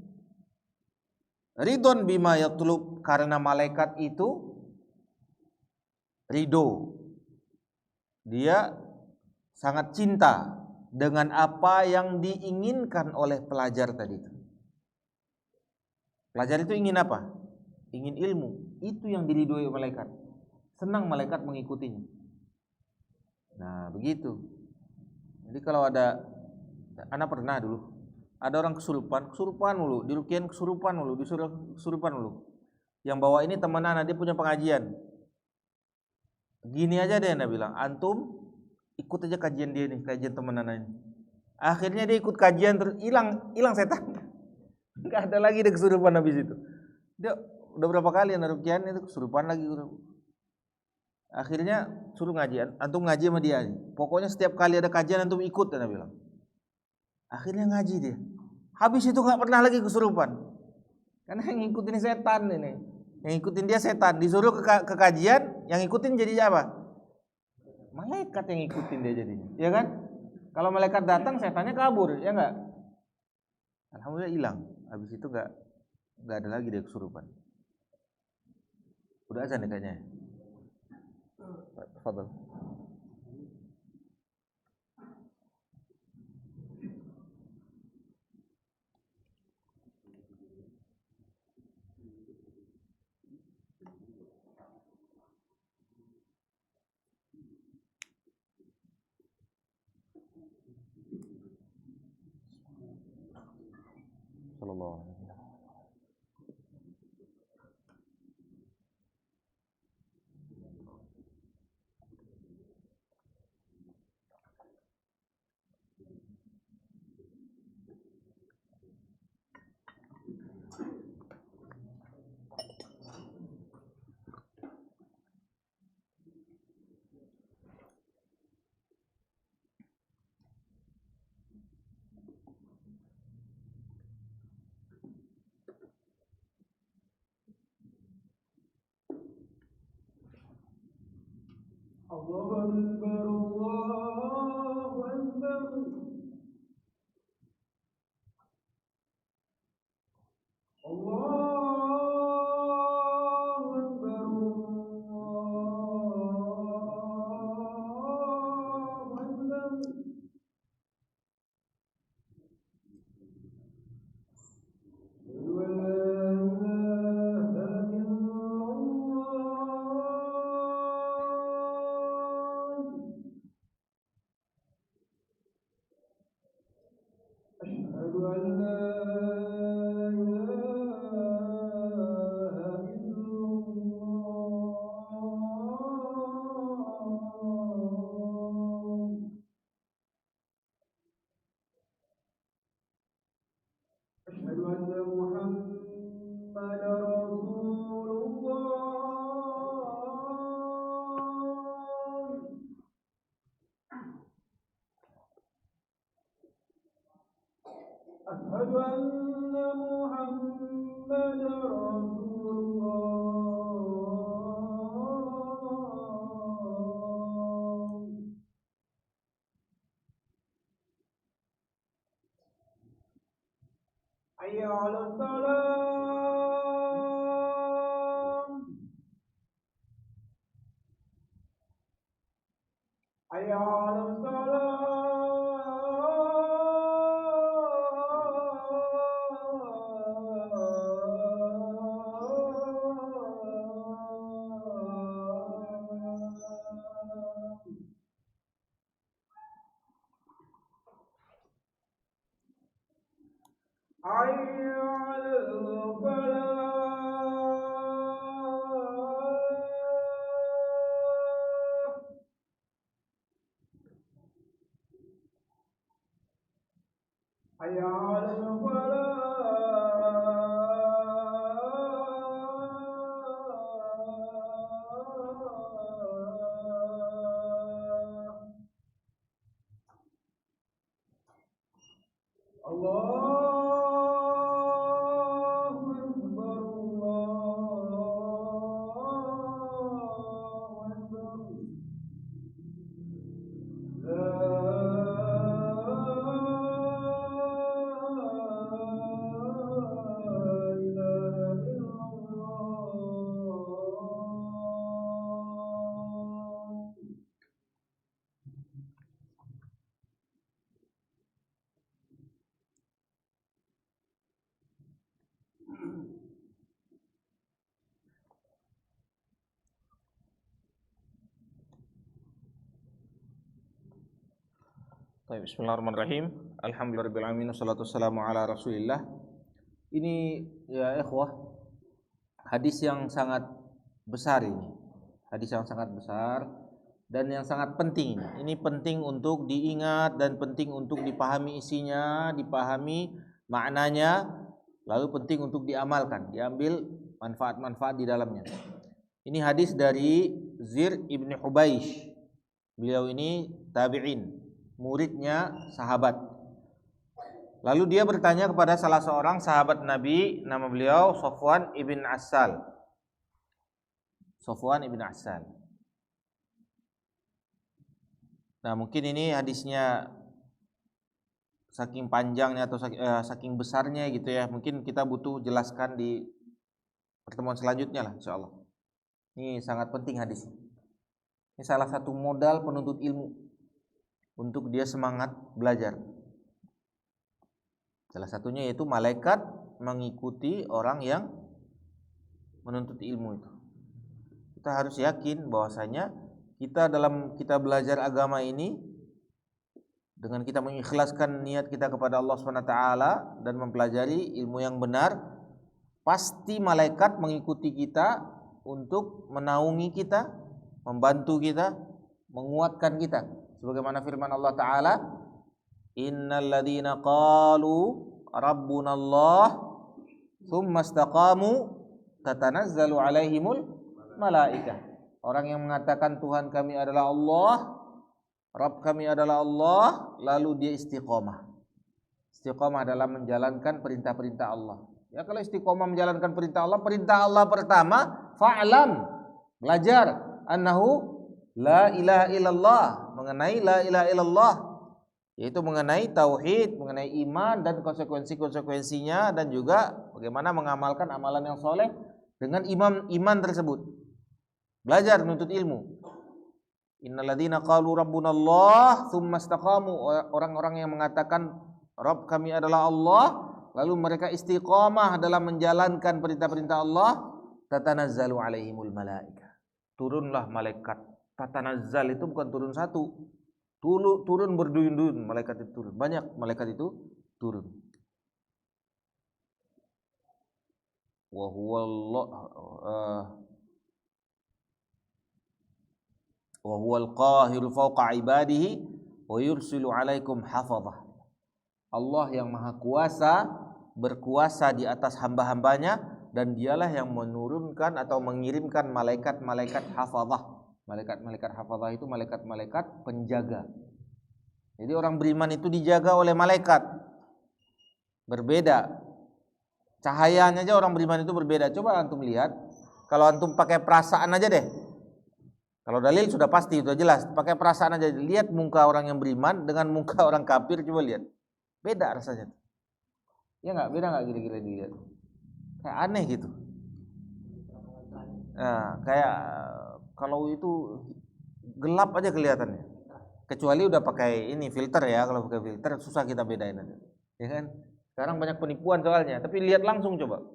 Ridwan bima yatlub, karena malaikat itu ridho. Dia sangat cinta dengan apa yang diinginkan oleh pelajar tadi. Pelajar itu ingin apa? Ingin ilmu. Itu yang diridhoi malaikat. Senang malaikat mengikutinya. Nah, begitu. Jadi kalau ada, anak pernah dulu, ada orang kesurupan dulu, dirukian kesurupan dulu, disuruh kesurupan dulu. Yang bawa ini teman anak, dia punya pengajian. Gini aja deh, Anda bilang, antum ikut aja kajian dia nih, kajian teman anak ini. Akhirnya dia ikut kajian, terus hilang setan. Enggak ada lagi dia kesurupan habis itu. Dia udah berapa kali anak rukian itu kesurupan lagi. Akhirnya suruh ngaji, antum ngaji sama dia. Pokoknya setiap kali ada kajian antum ikut, Anda bilang. Akhirnya ngaji dia. Habis itu nggak pernah lagi kesurupan. Karena yang ngikutin setan ini. Yang ngikutin dia setan. Disuruh ke kajian, yang ngikutin jadi apa? Malaikat yang ngikutin dia jadinya. Ya kan? Kalau malaikat datang, setannya kabur, ya enggak? Alhamdulillah hilang. Habis itu nggak ada lagi dia kesurupan. Udah azan nih kayaknya. Fadal. Sallallahu alaihi wasallam. Allahu Akbar, Allahu Akbar. Allahu Akbar, Allahu Akbar. أشهد أن لا إله إلا الله. أشهد أن محمدا رسول الله. أشهد أن محمدا رسول حي على الصلاة حي على الصلاة حي على الفلاح حي على الفلاح الله أكبر الله أكبر لا إله إلا الله. Baik, bismillahirrahmanirrahim. Alhamdulillahirabbil wassalatu wassalamu ala Rasulillah. Ini ya ikhwah, hadis yang sangat besar ini. Hadis yang sangat besar dan yang sangat penting. Ini penting untuk diingat dan penting untuk dipahami isinya, dipahami maknanya, lalu penting untuk diamalkan, diambil manfaat-manfaat di dalamnya. Ini hadis dari Zir ibn Hubaish. Beliau ini tabi'in, muridnya sahabat. Lalu dia bertanya kepada salah seorang sahabat Nabi, nama beliau Safwan ibn Assal. Safwan ibn Assal. Nah, mungkin ini hadisnya saking panjangnya atau saking besarnya gitu ya. Mungkin kita butuh jelaskan di pertemuan selanjutnya lah insyaallah. Ini sangat penting hadis. Ini salah satu modal penuntut ilmu untuk dia semangat belajar. Salah satunya yaitu malaikat mengikuti orang yang menuntut ilmu itu. Kita harus yakin bahwasanya kita dalam kita belajar agama ini dengan kita mengikhlaskan niat kita kepada Allah SWT dan mempelajari ilmu yang benar, pasti malaikat mengikuti kita untuk menaungi kita, membantu kita, menguatkan kita. Sebagaimana firman Allah Ta'ala, innal ladzina qalu rabbunallah tsumma istaqamu tatanazzalu alaihimul malaikah. Orang yang mengatakan Tuhan kami adalah Allah, Rabb kami adalah Allah, lalu dia istiqomah. Istiqomah adalah menjalankan perintah-perintah Allah. Ya, kalau istiqomah menjalankan perintah Allah pertama, fa'lam, belajar annahu la ilaha illallah, mengenai la ilaha illallah, yaitu mengenai tauhid, mengenai iman dan konsekuensi-konsekuensinya, dan juga bagaimana mengamalkan amalan yang soleh dengan iman tersebut. Belajar menuntut ilmu. Innal ladzina qalu rabbunallah tsumma istaqamu, orang-orang yang mengatakan Rabb kami adalah Allah, lalu mereka istiqamah dalam menjalankan perintah-perintah Allah, tatanazzalu alaihimul malaikah, turunlah malaikat. Tatanazzal itu bukan turun satu, turun berduyun-duyun malaikat itu turun. Banyak malaikat itu turun. Wa huwal qahiru fawqa ibadihi wa yursilu alaikum hafadhah. Allah yang maha kuasa, berkuasa di atas hamba-hambanya, dan dialah yang menurunkan atau mengirimkan malaikat-malaikat hafadhah. Malaikat-malaikat hafadhah itu malaikat-malaikat penjaga. Jadi orang beriman itu dijaga oleh malaikat. Berbeda Cahayanya aja orang beriman itu berbeda. Coba antum lihat, kalau antum pakai perasaan aja deh. Kalau dalil sudah pasti, sudah jelas. Pakai perasaan aja. Lihat muka orang yang beriman dengan muka orang kafir, coba lihat. Beda rasanya. Ya nggak? Beda nggak kira-kira dilihat? Kayak aneh gitu. Nah, kayak kalau itu gelap aja kelihatannya. Kecuali udah pakai ini filter ya. Kalau pakai filter susah kita bedain aja. Ya kan? Sekarang banyak penipuan soalnya. Tapi lihat langsung coba.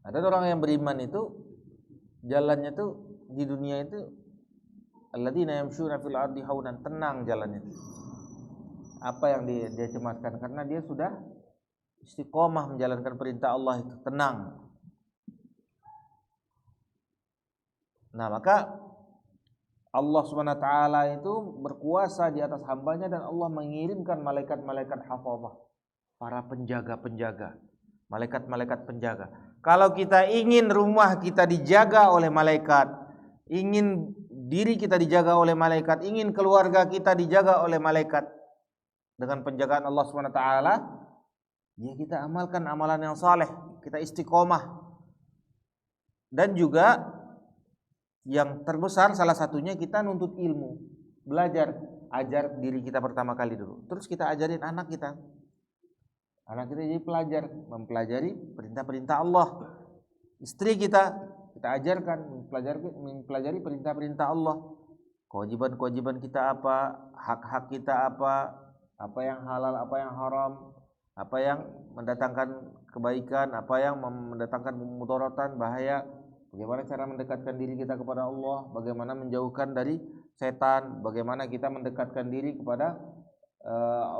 Ada orang yang beriman itu jalannya tuh di dunia itu alladzina yamshuna fil ardi haunan, tenang jalannya. Apa yang dia cemaskan karena dia sudah istiqomah menjalankan perintah Allah itu tenang. Nah, maka Allah Subhanahu wa taala itu berkuasa di atas hambanya dan Allah mengirimkan malaikat-malaikat hafazah, para penjaga-penjaga, malaikat-malaikat penjaga. Kalau kita ingin rumah kita dijaga oleh malaikat, ingin diri kita dijaga oleh malaikat, ingin keluarga kita dijaga oleh malaikat dengan penjagaan Allah Subhanahu wa taala, ya kita amalkan amalan yang saleh, kita istiqomah. Dan juga yang terbesar salah satunya kita nuntut ilmu, belajar, ajar diri kita pertama kali dulu. Terus kita ajarin anak kita. Anak kita jadi pelajar, mempelajari perintah-perintah Allah. Istri kita ajarkan mempelajari perintah-perintah Allah. Kewajiban-kewajiban kita apa, hak-hak kita apa yang halal, apa yang haram, apa yang mendatangkan kebaikan, apa yang mendatangkan mudaratatan, bahaya. Bagaimana cara mendekatkan diri kita kepada Allah, bagaimana menjauhkan dari setan, bagaimana kita mendekatkan diri kepada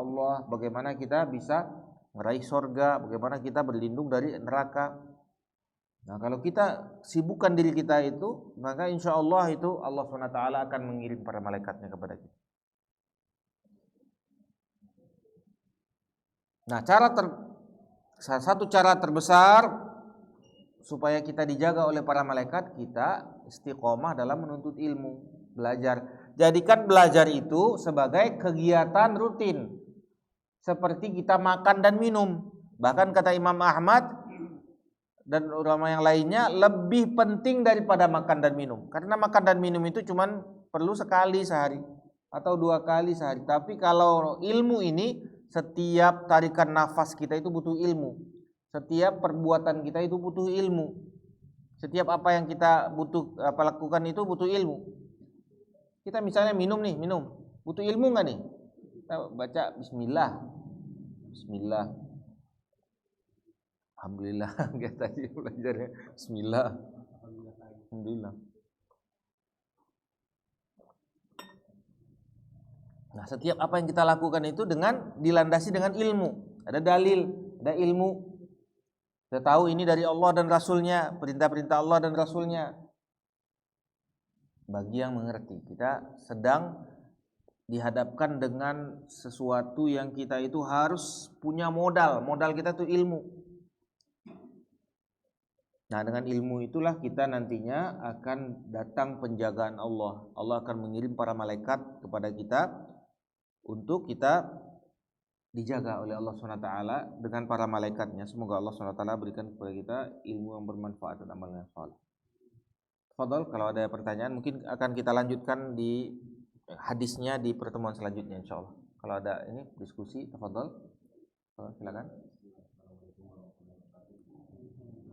Allah, bagaimana kita bisa meraih surga, bagaimana kita berlindung dari neraka. Nah, kalau kita sibukkan diri kita itu, maka insya Allah itu Allah SWT akan mengirim para malaikatnya kepada kita. Nah, salah satu cara terbesar supaya kita dijaga oleh para malaikat, kita istiqomah dalam menuntut ilmu, belajar. Jadikan belajar itu sebagai kegiatan rutin, seperti kita makan dan minum. Bahkan kata Imam Ahmad dan ulama yang lainnya, lebih penting daripada makan dan minum. Karena makan dan minum itu cuman perlu sekali sehari atau 2 kali sehari. Tapi kalau ilmu ini, setiap tarikan nafas kita itu butuh ilmu. Setiap perbuatan kita itu butuh ilmu. Setiap apa yang kita lakukan itu butuh ilmu. Kita misalnya minum, butuh ilmu nggak nih? Kita baca Bismillah, Alhamdulillah, kayak tadi belajarnya Bismillah, Alhamdulillah. Nah, setiap apa yang kita lakukan itu dilandasi dengan ilmu. Ada dalil, ada ilmu. Kita tahu ini dari Allah dan Rasulnya, perintah-perintah Allah dan Rasulnya. Bagi yang mengerti, kita sedang dihadapkan dengan sesuatu yang kita itu harus punya modal. Modal kita itu ilmu. Nah, dengan ilmu itulah kita nantinya akan datang penjagaan Allah. Allah akan mengirim para malaikat kepada kita untuk kita dijaga oleh Allah SWT dengan para malaikatnya. Semoga Allah SWT berikan kepada kita ilmu yang bermanfaat dan amal yang saleh. Fadhal, kalau ada pertanyaan mungkin akan kita lanjutkan di hadisnya di pertemuan selanjutnya insyaallah. Kalau ada ini diskusi, tafadhal. Silakan.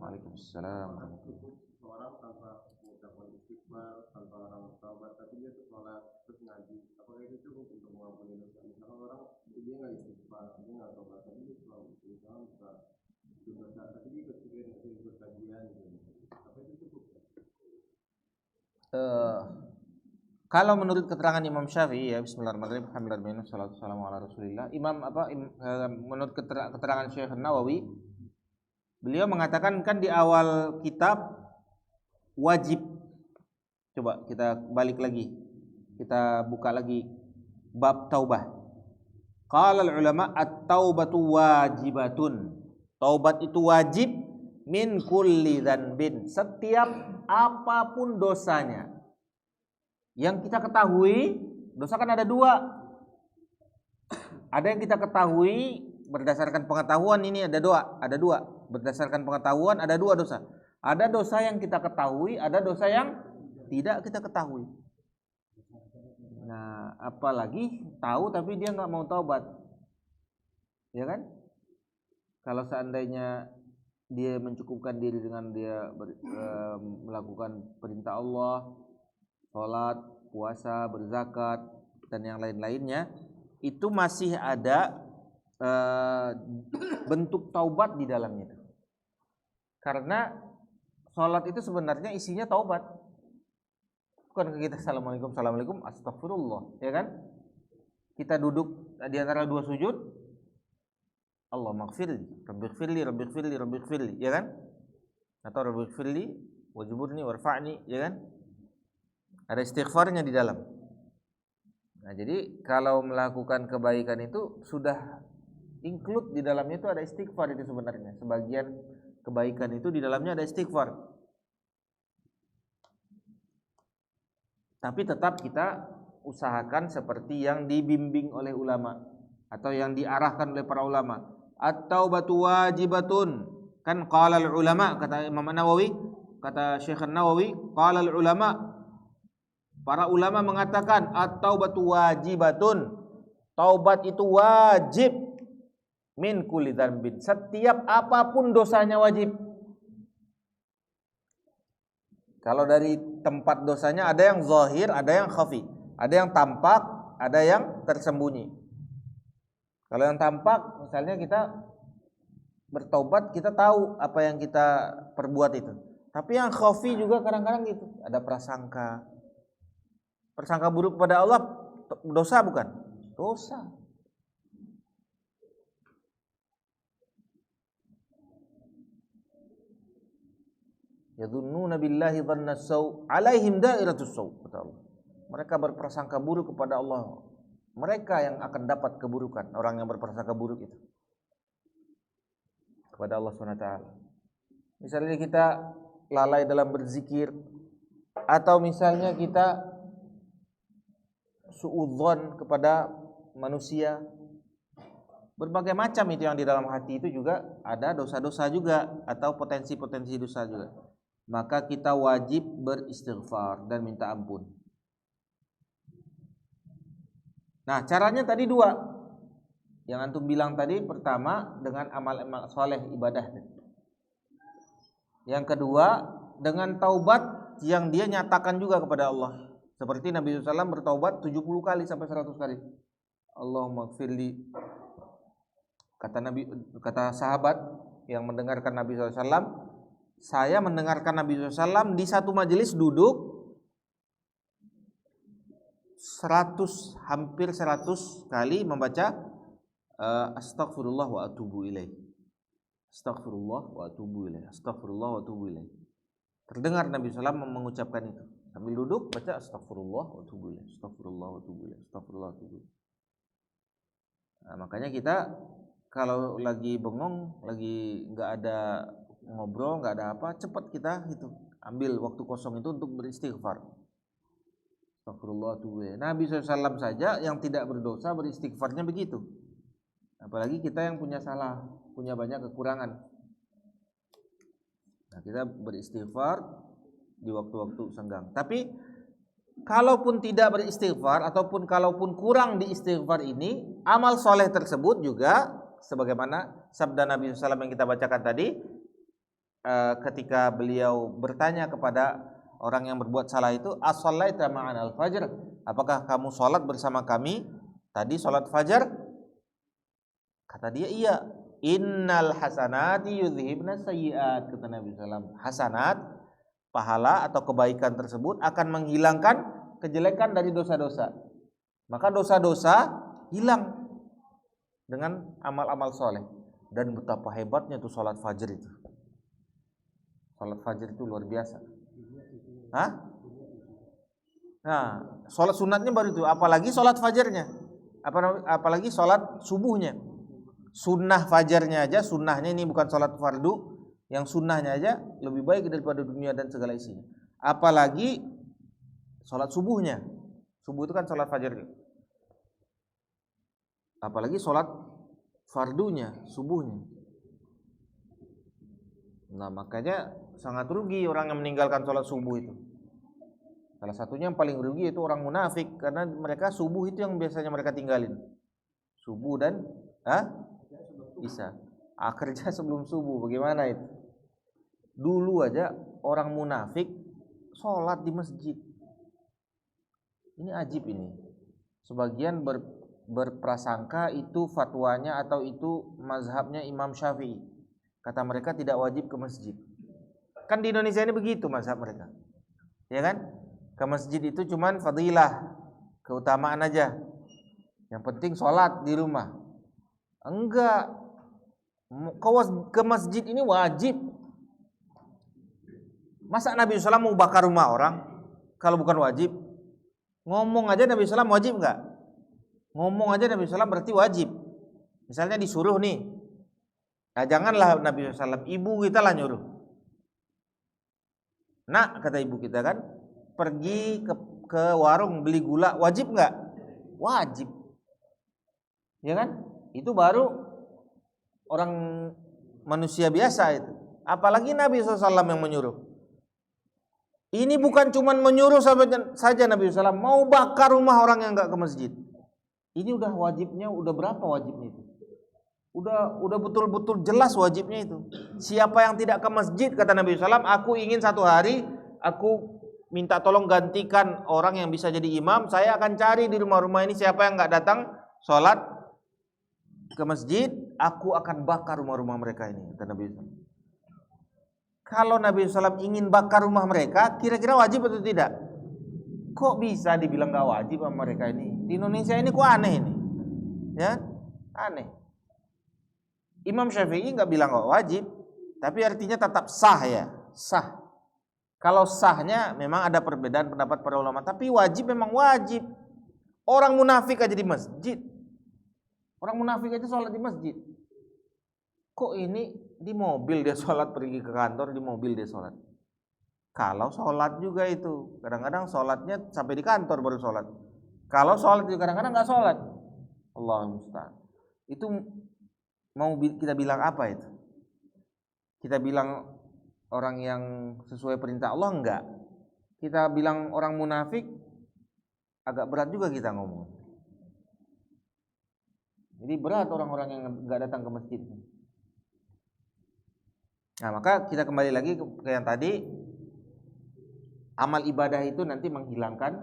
Waalaikumsalam warahmatullahi wabarakatuh. Orang tanpa mengucapkan istighfar, tanpa orang bertaubat, tapi dia sholat terus ngaji, apakah itu cukup untuk mengampuni dosa? Misalkan orang dia nggak istighfar, dia nggak taubat, tapi dia selalu misalkan dosa, tapi dia ketika ikut kajian gitu, apa itu cukup? Kalau menurut keterangan Imam Syafi'i, ya Bismillahirrahmanirrahim, alhamdulillah, salatu wassalamu ala Rasulillah. Menurut keterangan Syekh Nawawi, beliau mengatakan kan di awal kitab wajib. Coba kita balik lagi, kita buka lagi bab taubah. Qala ulama at-taubatu wajibatun. Taubat itu wajib min kulli dzanbin, setiap apapun dosanya. Yang kita ketahui, dosa kan ada 2. Ada yang kita ketahui berdasarkan pengetahuan ini ada dua. Berdasarkan pengetahuan ada dua dosa. Ada dosa yang kita ketahui, ada dosa yang tidak kita ketahui. Nah, apalagi tahu tapi dia nggak mau taubat, ya kan? Kalau seandainya dia mencukupkan diri dengan dia melakukan perintah Allah, sholat, puasa, berzakat, dan yang lain-lainnya, itu masih ada bentuk taubat di dalamnya. Karena sholat itu sebenarnya isinya taubat. Bukan kita assalamualaikum, assalamualaikum, astagfirullah, ya kan? Kita duduk di antara dua sujud, Allah maghfirli, rabbighfirli, rabbighfirli, rabbighfirli, ya kan? Atau rabbighfirli, wajburni, warfa'ni, ya kan? Ada istighfarnya di dalam. Nah, jadi kalau melakukan kebaikan itu sudah include di dalamnya itu ada istighfar itu sebenarnya. Sebagian kebaikan itu di dalamnya ada istighfar. Tapi tetap kita usahakan seperti yang dibimbing oleh ulama atau yang diarahkan oleh para ulama. At-taubatu wajibatun. Kan qala al-ulama, kata Imam Nawawi, kata Syekh Nawawi, qala al-ulama, para ulama mengatakan at-taubatu wajibatun. Taubat itu wajib min kulli dzambin. Setiap apapun dosanya wajib. Kalau dari tempat dosanya ada yang zahir, ada yang khafi, ada yang tampak, ada yang tersembunyi. Kalau yang tampak, misalnya kita bertobat, kita tahu apa yang kita perbuat itu. Tapi yang khafi juga kadang-kadang gitu, ada prasangka. Prasangka buruk pada Allah dosa bukan? Dosa. Yadhunnuna billahi dhanna saw alaihim dairatus saw, kata Allah. Mereka berprasangka buruk kepada Allah. Mereka yang akan dapat keburukan, orang yang berprasangka buruk itu kepada Allah SWT. Misalnya kita lalai dalam berzikir, atau misalnya kita suudzon kepada manusia, berbagai macam itu yang di dalam hati itu juga ada dosa-dosa juga atau potensi-potensi dosa juga. Maka kita wajib beristighfar dan minta ampun. Nah, caranya tadi dua. Yang antum bilang tadi, pertama dengan amal-amal soleh, ibadah. Yang kedua dengan taubat yang dia nyatakan juga kepada Allah. Seperti Nabi SAW bertaubat 70 kali sampai 100 kali. Allahumma gfirli. Kata sahabat yang mendengarkan Nabi SAW, saya mendengarkan Nabi SAW di satu majelis duduk hampir 100 kali membaca astaghfirullah wa atubu ilaih. Astaghfirullah wa atubu ilaih. Astaghfirullah wa atubu ilaih. Terdengar Nabi SAW mengucapkan itu. Sambil duduk baca astaghfirullah wa atubu ilaih. Astaghfirullah wa atubu ilaih. Astaghfirullah wa atubu ilaih. Nah, makanya kita kalau lagi bengong, lagi enggak ada ngobrol, nggak ada apa, cepat kita itu ambil waktu kosong itu untuk beristighfar. Astagfirullah tuh. Nabi SAW saja yang tidak berdosa beristighfarnya begitu. Apalagi kita yang punya salah, punya banyak kekurangan. Nah, kita beristighfar di waktu-waktu senggang. Tapi kalaupun tidak beristighfar ataupun kalaupun kurang di istighfar ini, amal soleh tersebut juga sebagaimana sabda Nabi SAW yang kita bacakan tadi. Ketika beliau bertanya kepada orang yang berbuat salah itu, as-shallaita ma'ana al-fajr, apakah kamu sholat bersama kami tadi sholat fajar? Kata dia iya. Innal hasanati yudhibna sayyi'at, kata Nabi SAW. Hasanat, pahala atau kebaikan tersebut akan menghilangkan kejelekan dari dosa-dosa. Maka dosa-dosa hilang dengan amal-amal soleh. Dan betapa hebatnya tuh sholat fajar itu. Salat fajar itu luar biasa. Hah? Nah, salat sunatnya baru itu, apalagi salat fajarnya. Apalagi salat subuhnya. Sunnah fajarnya aja, sunnahnya ini bukan salat fardu, yang sunnahnya aja lebih baik daripada dunia dan segala isinya. Apalagi salat subuhnya. Subuh itu kan salat fajar. Apalagi salat fardunya, subuhnya. Nah, makanya sangat rugi orang yang meninggalkan sholat subuh itu. Salah satunya yang paling rugi itu orang munafik, karena mereka subuh itu yang biasanya mereka tinggalin. Subuh dan Isya. Kerja sebelum subuh, bagaimana itu? Dulu aja orang munafik sholat di masjid. Ini ajib ini. Sebagian berprasangka itu fatwanya atau itu mazhabnya Imam Syafi'i. Kata mereka tidak wajib ke masjid. Kan di Indonesia ini begitu mazhab mereka. Ya kan? Ke masjid itu cuman fadilah, keutamaan aja. Yang penting sholat di rumah. Enggak. Ke masjid ini wajib. Masa Nabi SAW mau bakar rumah orang kalau bukan wajib? Ngomong aja Nabi SAW wajib enggak? Ngomong aja Nabi SAW berarti wajib. Misalnya disuruh nih, nah janganlah Nabi SAW, ibu kita lah nyuruh. Nak, kata ibu kita kan, pergi ke warung beli gula, wajib enggak? Wajib. Ya kan? Itu baru orang manusia biasa itu. Apalagi Nabi SAW yang menyuruh. Ini bukan cuma menyuruh saja Nabi SAW, mau bakar rumah orang yang enggak ke masjid. Ini udah wajibnya, udah berapa wajibnya itu? Udah betul-betul jelas wajibnya itu. Siapa yang tidak ke masjid, kata Nabi SAW, aku ingin satu hari, aku minta tolong gantikan orang yang bisa jadi imam. Saya akan cari di rumah-rumah ini siapa yang enggak datang sholat ke masjid, aku akan bakar rumah-rumah mereka ini, kata Nabi SAW. Kalau Nabi SAW ingin bakar rumah mereka, kira-kira wajib atau tidak? Kok bisa dibilang gak wajib sama mereka ini? Di Indonesia ini kok aneh ini? Ya, aneh. Imam Syafi'i gak bilang gak wajib, tapi artinya tetap sah ya, sah. Kalau sahnya memang ada perbedaan pendapat para ulama, tapi wajib memang wajib. Orang munafik aja di masjid. Orang munafik aja sholat di masjid. Kok ini di mobil dia sholat, pergi ke kantor di mobil dia sholat? Kalau sholat juga itu kadang-kadang sholatnya sampai di kantor baru sholat. Kalau sholat itu kadang-kadang nggak sholat. Allahumma musta'an. Itu mau kita bilang apa itu? Kita bilang orang yang sesuai perintah Allah enggak? Kita bilang orang munafik, agak berat juga kita ngomong. Jadi berat orang-orang yang nggak datang ke masjid. Nah, maka kita kembali lagi ke yang tadi, amal ibadah itu nanti menghilangkan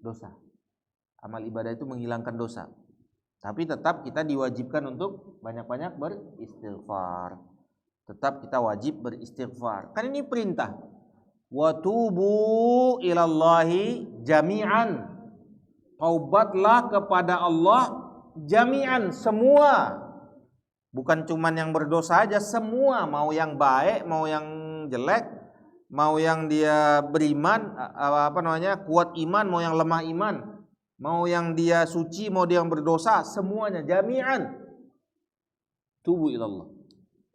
dosa. Amal ibadah itu menghilangkan dosa. Tapi tetap kita diwajibkan untuk banyak-banyak beristighfar. Tetap kita wajib beristighfar. Kan ini perintah. Wa tubu ilallahi jami'an. Taubatlah kepada Allah jami'an, semua. Bukan cuman yang berdosa aja, semua, mau yang baik, mau yang jelek, mau yang dia beriman, kuat iman, mau yang lemah iman, mau yang dia suci, mau dia yang berdosa, semuanya jami'an. Tubu ilallah.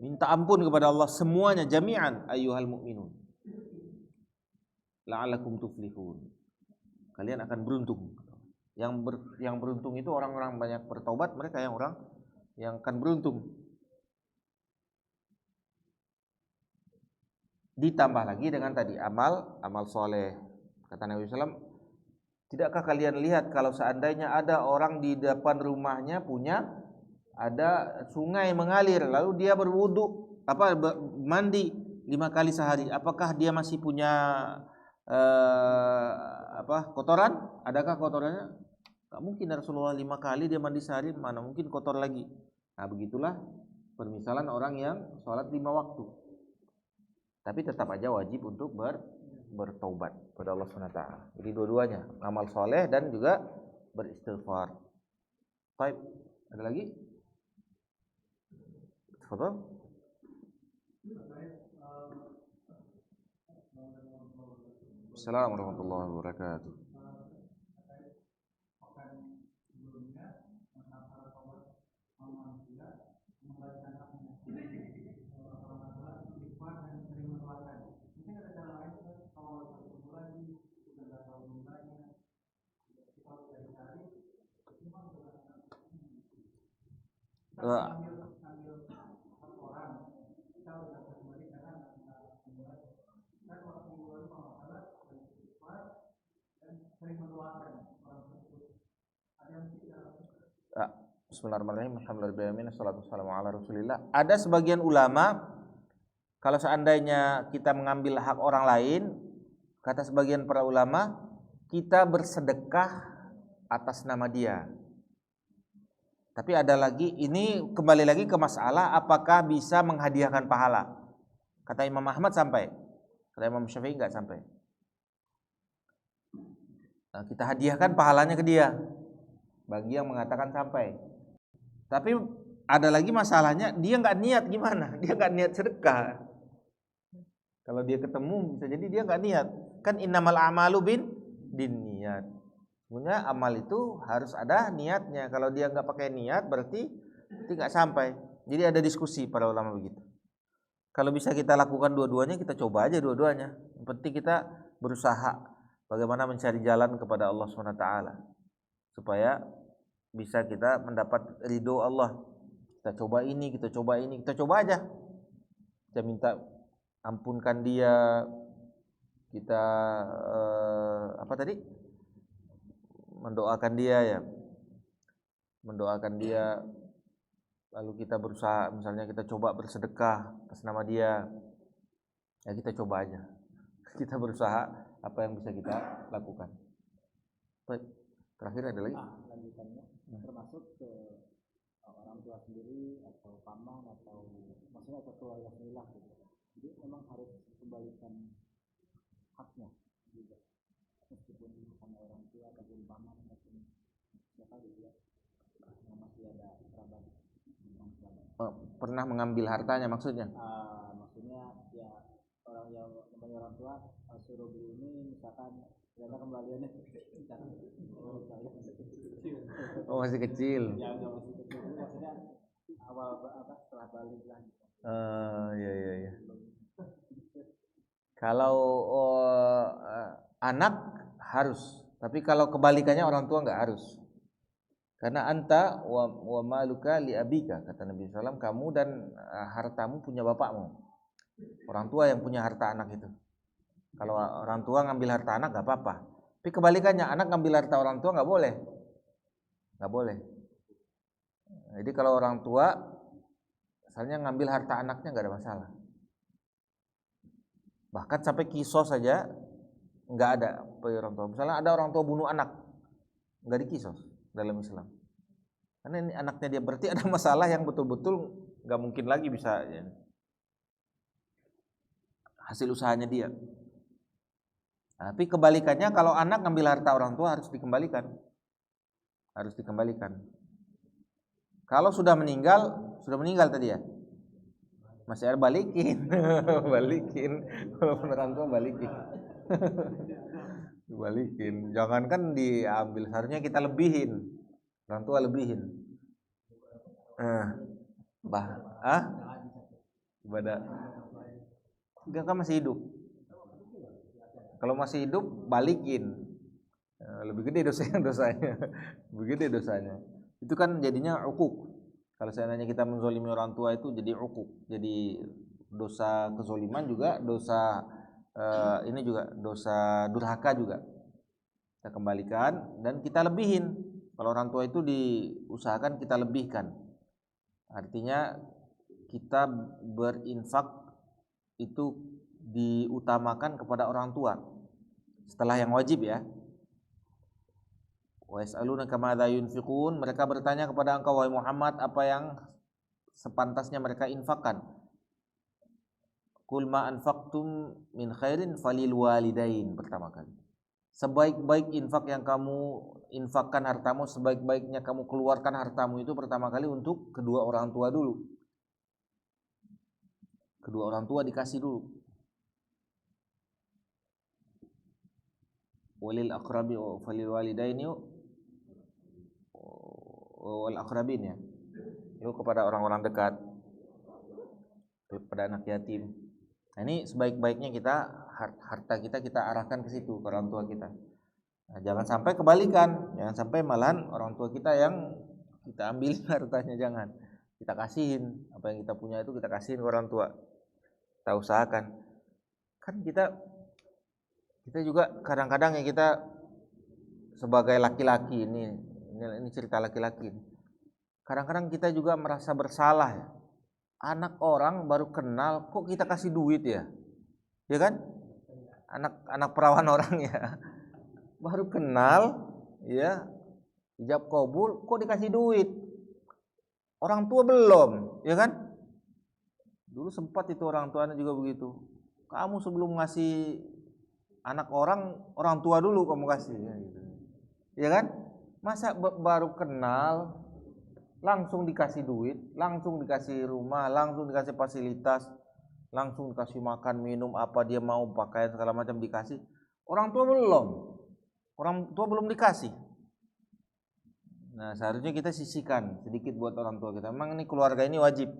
Minta ampun kepada Allah semuanya jami'an ayyuhal mu'minun. La'alakum tuflihun. Kalian akan beruntung. Yang beruntung itu orang-orang banyak bertaubat, mereka yang orang yang akan beruntung. Ditambah lagi dengan tadi amal soleh. Kata Nabi SAW, tidakkah kalian lihat kalau seandainya ada orang di depan rumahnya punya ada sungai mengalir, lalu dia berwudu, mandi 5 kali sehari, apakah dia masih punya kotoran? Adakah kotorannya? Gak mungkin Rasulullah 5 kali dia mandi sehari, mana mungkin kotor lagi. Nah, begitulah permisalan orang yang sholat 5 waktu. Tapi tetap aja wajib untuk bertaubat kepada Allah SWT. Jadi dua-duanya, amal soleh dan juga beristighfar. Baik, ada lagi? Tafadhol. Assalamualaikum warahmatullahi wabarakatuh. Eh, Bismillahirrahmanirrahim. Alhamdulillahirabbil assalatu wassalamu ala Rasulillah. Ada sebagian ulama, kalau seandainya kita mengambil hak orang lain, kata sebagian para ulama, kita bersedekah atas nama dia. Tapi ada lagi, ini kembali lagi ke masalah apakah bisa menghadiahkan pahala. Kata Imam Ahmad sampai, kata Imam Syafi'i enggak sampai. Nah, kita hadiahkan pahalanya ke dia. Bagi yang mengatakan sampai. Tapi ada lagi masalahnya, dia enggak niat gimana? Dia enggak niat sedekah. Kalau dia ketemu bisa jadi dia enggak niat. Kan innamal a'malu binniyat. Sebenarnya amal itu harus ada niatnya. Kalau dia enggak pakai niat berarti enggak sampai. Jadi ada diskusi para ulama begitu. Kalau bisa kita lakukan dua-duanya, kita coba aja dua-duanya. Yang penting kita berusaha bagaimana mencari jalan kepada Allah SWT supaya bisa kita mendapat ridho Allah. Kita coba ini, kita coba ini, kita coba aja. Kita minta ampunkan dia. Kita mendoakan dia ya. Mendoakan dia. Lalu kita berusaha, misalnya kita coba bersedekah atas nama dia. Ya kita coba aja. Kita berusaha apa yang bisa kita lakukan. Baik. Terakhir ada lagi? Lanjutannya termasuk ke orang tua sendiri atau paman atau maksudnya ke keluarga sendiri lah gitu. Jadi memang harus kembalikan haknya juga. Meskipun sama orang tua ataupun paman ataupun siapa gitu ya. Yang masih ada kerabat. Pernah mengambil hartanya maksudnya? Maksudnya ya orang yang namanya orang tua suruh beli ini misalkan ternyata kembaliannya Oh masih kecil. Ya masih kecil maksudnya awal setelah balik lah. Iya. Kalau anak harus, tapi kalau kebalikannya orang tua nggak harus. Karena anta wa maluka li abika, kata Nabi SAW, kamu dan hartamu punya bapakmu. Orang tua yang punya harta anak itu. Kalau orang tua ngambil harta anak nggak apa-apa. Tapi kebalikannya, anak ngambil harta orang tua nggak boleh. Nggak boleh. Jadi kalau orang tua misalnya ngambil harta anaknya nggak ada masalah. Bahkan sampai kisos saja nggak ada bagi orang tua. Misalnya ada orang tua bunuh anak, nggak dikisos dalam Islam. Karena ini anaknya dia, berarti ada masalah yang betul-betul nggak mungkin lagi bisa ya. Hasil usahanya dia. Tapi kebalikannya, kalau anak ngambil harta orang tua harus dikembalikan. Harus dikembalikan. Kalau sudah meninggal tadi ya. Masih ada balikin. Balikin. Kalau orang tua balikin. Dibalikin. Jangankan diambil, seharusnya kita lebihin. Orang tua lebihin. Ibadah. Enggak, kan masih hidup. Kalau masih hidup balikin. Lebih gede dosanya. Lebih gede dosanya. Itu kan jadinya uquq. Kalau seandainya kita menzolimi orang tua itu jadi uquq. Jadi dosa kezoliman juga, dosa ini juga dosa durhaka juga. Kita kembalikan dan kita lebihin. Kalau orang tua itu diusahakan kita lebihkan. Artinya kita berinfak itu diutamakan kepada orang tua setelah yang wajib ya. Wa yas'alunaka madza yunfiqun, mereka bertanya kepada engkau wahai Muhammad apa yang sepantasnya mereka infakkan. Qul ma anfaqtum min khairin falil walidain, pertama kali. Sebaik-baik infak yang kamu infakkan hartamu, sebaik-baiknya kamu keluarkan hartamu itu pertama kali untuk kedua orang tua dulu. Kedua orang tua dikasih dulu. Walil aqrabi falil walidaini wal aqrabin ya. Itu kepada orang-orang dekat, kepada anak yatim. Nah, ini sebaik-baiknya kita harta kita arahkan ke situ, ke orang tua kita. Nah, jangan sampai kebalikan, jangan sampai malahan orang tua kita yang kita ambil hartanya, jangan. kita kasihin, apa yang kita punya itu kita kasihin ke orang tua. Kita usahakan. Kan kita juga kadang-kadang ya kita sebagai laki-laki ini cerita laki-laki. Kadang-kadang kita juga merasa bersalah ya. Anak orang baru kenal kok kita kasih duit ya. Ya kan? Anak perawan orang ya. Baru kenal ya, ijab kabul kok dikasih duit. Orang tua belum, ya kan? Dulu sempat itu orang tuanya juga begitu. Kamu sebelum ngasih anak orang tua dulu kamu kasih ya, gitu. Ya kan? Masa baru kenal langsung dikasih duit, langsung dikasih rumah, langsung dikasih fasilitas, langsung dikasih makan, minum, apa dia mau, pakaian segala macam dikasih. Orang tua belum dikasih. Nah, seharusnya kita sisihkan sedikit buat orang tua kita. Memang ini keluarga ini wajib.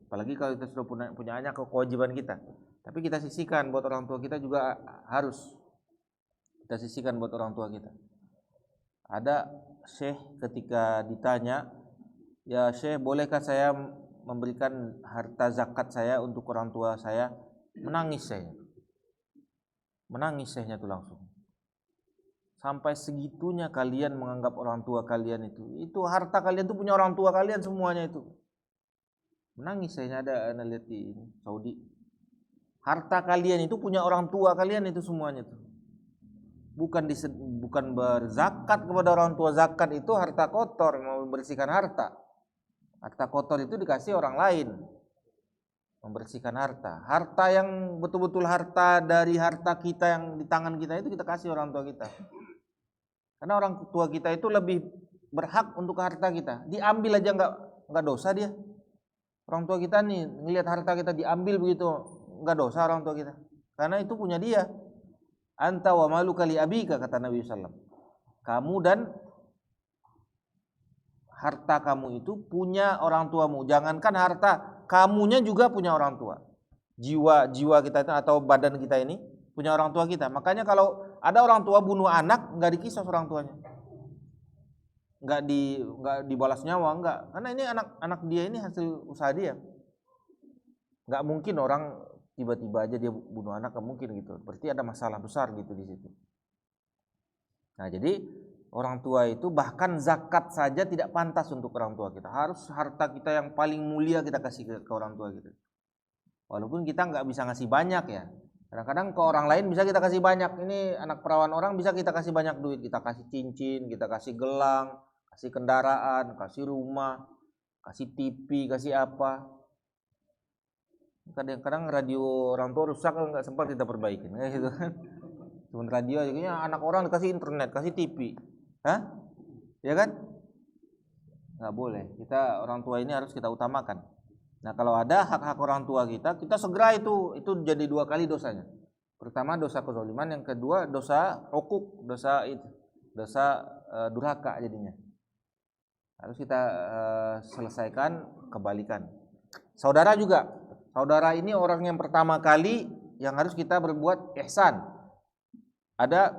Apalagi kalau kita sudah punya anak, kewajiban kita. Tapi kita sisihkan buat orang tua kita juga harus. Kita sisihkan buat orang tua kita. Ada syekh ketika ditanya, "Ya syekh, bolehkah saya memberikan harta zakat saya untuk orang tua saya?" Menangis saya. Menangis syekhnya itu langsung. Sampai segitunya kalian menganggap orang tua kalian itu harta kalian itu punya orang tua kalian semuanya itu. Menangis saya, ada lihat di Saudi. Harta kalian itu punya orang tua kalian itu semuanya itu. Bukan berzakat kepada orang tua. Zakat itu harta kotor, mau membersihkan harta. Harta kotor itu dikasih orang lain, membersihkan harta. Harta yang betul-betul harta dari harta kita yang di tangan kita itu kita kasih orang tua kita. Karena orang tua kita itu lebih berhak untuk harta kita. Diambil aja nggak dosa dia. Orang tua kita nih ngelihat harta kita diambil begitu, nggak dosa orang tua kita. Karena itu punya dia. Anta wa maluka li abika, kata Nabi SAW. Kamu dan harta kamu itu punya orang tuamu. Jangankan harta, kamunya juga punya orang tua. Jiwa kita itu atau badan kita ini punya orang tua kita. Makanya kalau ada orang tua bunuh anak, nggak dikisos orang tuanya, nggak dibalas nyawa, nggak. Karena ini anak dia ini hasil usaha dia. Nggak mungkin orang tiba-tiba aja dia bunuh anak, nggak mungkin gitu. Berarti ada masalah besar gitu di situ. Nah jadi orang tua itu bahkan zakat saja tidak pantas untuk orang tua kita. Harus harta kita yang paling mulia kita kasih ke orang tua kita. Walaupun kita nggak bisa ngasih banyak ya. Kadang-kadang ke orang lain bisa kita kasih banyak. Ini anak perawan orang bisa kita kasih banyak duit. Kita kasih cincin, kita kasih gelang, kasih kendaraan, kasih rumah, kasih TV, kasih apa. Kadang-kadang radio orang tua rusak nggak sempat kita perbaikin, kayak gitu kan. Cuma radio aja, anak orang dikasih internet, kasih TV, ya kan? Nggak boleh. Kita orang tua ini harus kita utamakan. Nah kalau ada hak-hak orang tua kita segera itu jadi 2 kali dosanya. Pertama dosa kezaliman, yang kedua dosa ukuk, dosa durhaka jadinya. Harus kita selesaikan, kebalikan. Saudara juga. Saudara ini orang yang pertama kali yang harus kita berbuat ihsan. Ada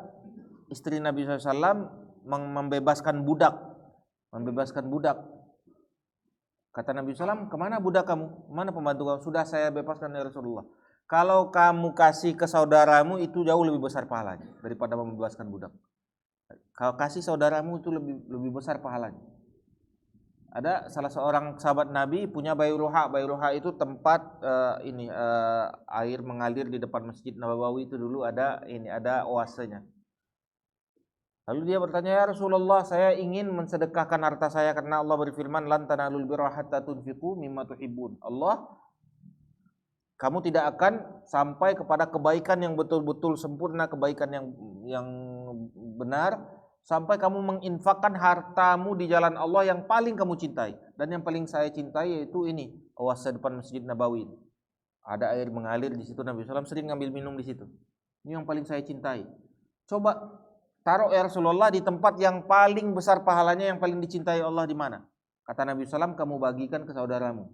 istri Nabi SAW membebaskan budak. Kata Nabi SAW, kemana budak kamu? Mana pembantu kamu? Sudah saya bebaskan ya Rasulullah. Kalau kamu kasih ke saudaramu itu jauh lebih besar pahalanya daripada membebaskan budak. Kalau kasih saudaramu itu lebih besar pahalanya. Ada salah seorang sahabat Nabi punya Bayruha. Bayruha itu tempat air mengalir di depan Masjid Nabawi itu dulu ada oasenya. Lalu dia bertanya, "Ya Rasulullah, saya ingin mensedekahkan harta saya karena Allah berfirman, lan tanalul birra hatta tunfiqu mimma tuhibbun." Allah, kamu tidak akan sampai kepada kebaikan yang betul-betul sempurna, kebaikan yang benar sampai kamu menginfakkan hartamu di jalan Allah yang paling kamu cintai. Dan yang paling saya cintai yaitu ini, oase depan Masjid Nabawi. Ada air mengalir di situ, Nabi SAW sering ngambil minum di situ. Ini yang paling saya cintai. Coba taruh ya Rasulullah di tempat yang paling besar pahalanya, yang paling dicintai Allah di mana? Kata Nabi SAW, kamu bagikan ke saudaramu.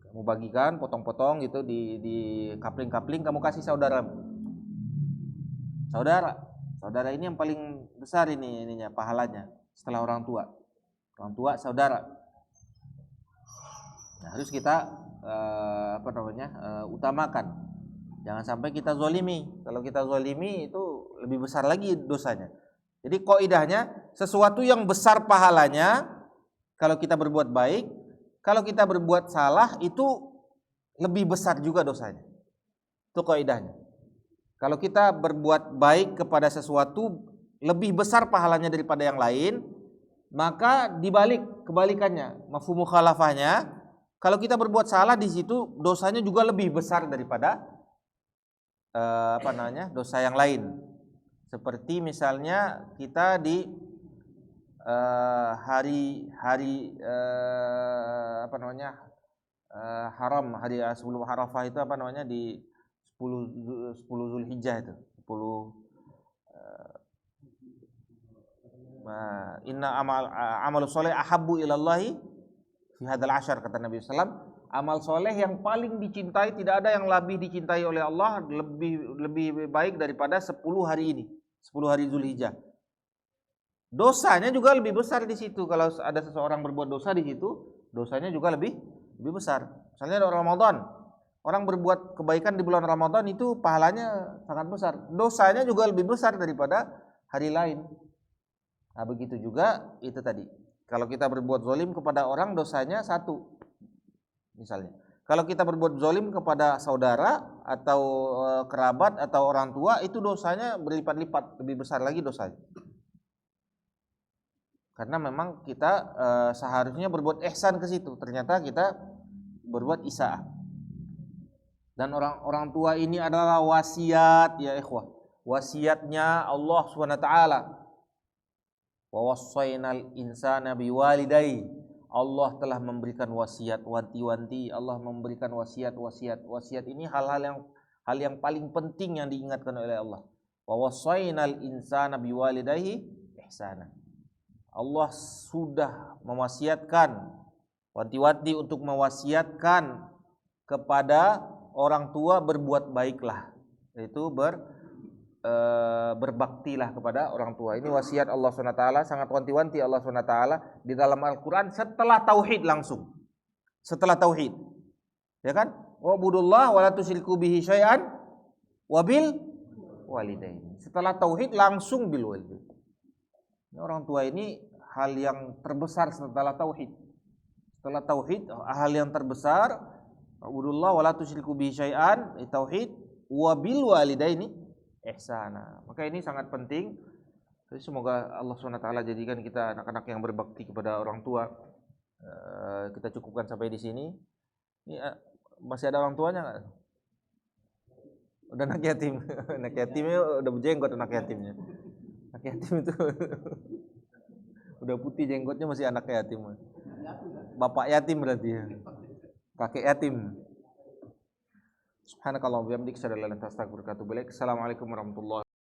Kamu bagikan potong-potong gitu di kapling-kapling, kamu kasih saudaramu. Saudara ini yang paling besar ininya pahalanya setelah orang tua. Orang tua, saudara. Nah, harus kita utamakan. Jangan sampai kita zolimi. Kalau kita zolimi itu lebih besar lagi dosanya. Jadi kaidahnya sesuatu yang besar pahalanya kalau kita berbuat baik, kalau kita berbuat salah itu lebih besar juga dosanya. Itu kaidahnya. Kalau kita berbuat baik kepada sesuatu lebih besar pahalanya daripada yang lain, maka kebalikannya, mafhum mukhalafahnya, kalau kita berbuat salah di situ dosanya juga lebih besar daripada dosa yang lain. Seperti misalnya kita di hari haram, hari sebelum Arafah itu di 10 Zulhijjah itu 10 inna amalu soleh ahabbu ilallahi fi hadzal asyar, kata Nabi SAW. Amal soleh yang paling dicintai, tidak ada yang lebih dicintai oleh Allah, lebih baik daripada 10 hari ini, 10 hari Zulhijjah. Dosanya juga lebih besar di situ. Kalau ada seseorang berbuat dosa di situ, dosanya juga lebih besar. Misalnya Ramadan, orang berbuat kebaikan di bulan Ramadan itu pahalanya sangat besar. Dosanya juga lebih besar daripada hari lain. Nah, begitu juga itu tadi. Kalau kita berbuat zalim kepada orang, dosanya 1. Misalnya, kalau kita berbuat zalim kepada saudara atau kerabat atau orang tua, itu dosanya berlipat-lipat, lebih besar lagi dosanya. Karena memang kita seharusnya berbuat ihsan ke situ, ternyata kita berbuat isaah. Dan orang tua ini adalah wasiat ya ikhwah. Wasiatnya Allah SWT. Wa wassaynal insana biwalidayhi. Allah telah memberikan wasiat, wanti-wanti. Allah memberikan wasiat. Wasiat ini hal yang paling penting yang diingatkan oleh Allah. Wa wassaynal insana biwalidayhi ihsana. Allah sudah mewasiatkan, wanti-wanti untuk mewasiatkan kepada orang tua berbuat baiklah, yaitu berbaktilah kepada orang tua. Ini wasiat Allah SWT, sangat wanti-wanti Allah SWT di dalam Al-Quran setelah tauhid langsung. Setelah tauhid, ya kan? Wa'budullah wa la tusyriku bihi syai'an wa bil walidaini. Setelah tauhid langsung bil walidaini. Orang tua ini hal yang terbesar setelah tauhid. Setelah tauhid hal yang terbesar, wa'budullah wa la tusyriku bihi syai'an, tauhid, wa bil walidaini ihsana. Maka ini sangat penting. Jadi semoga Allah SWT jadikan kita anak-anak yang berbakti kepada orang tua. Kita cukupkan sampai di sini. Ini masih ada orang tuanya nggak? Udah anak yatim. Anak yatimnya udah berjenggot, anak yatimnya. Anak yatim itu udah putih jenggotnya, masih anak yatim. Bapak yatim berarti ya. Kakek yatim. Subhanakallahumma wa bihamdika asyhadu an la ilaha illa anta astaghfiruka wa atubu ilaik. Assalamualaikum warahmatullahi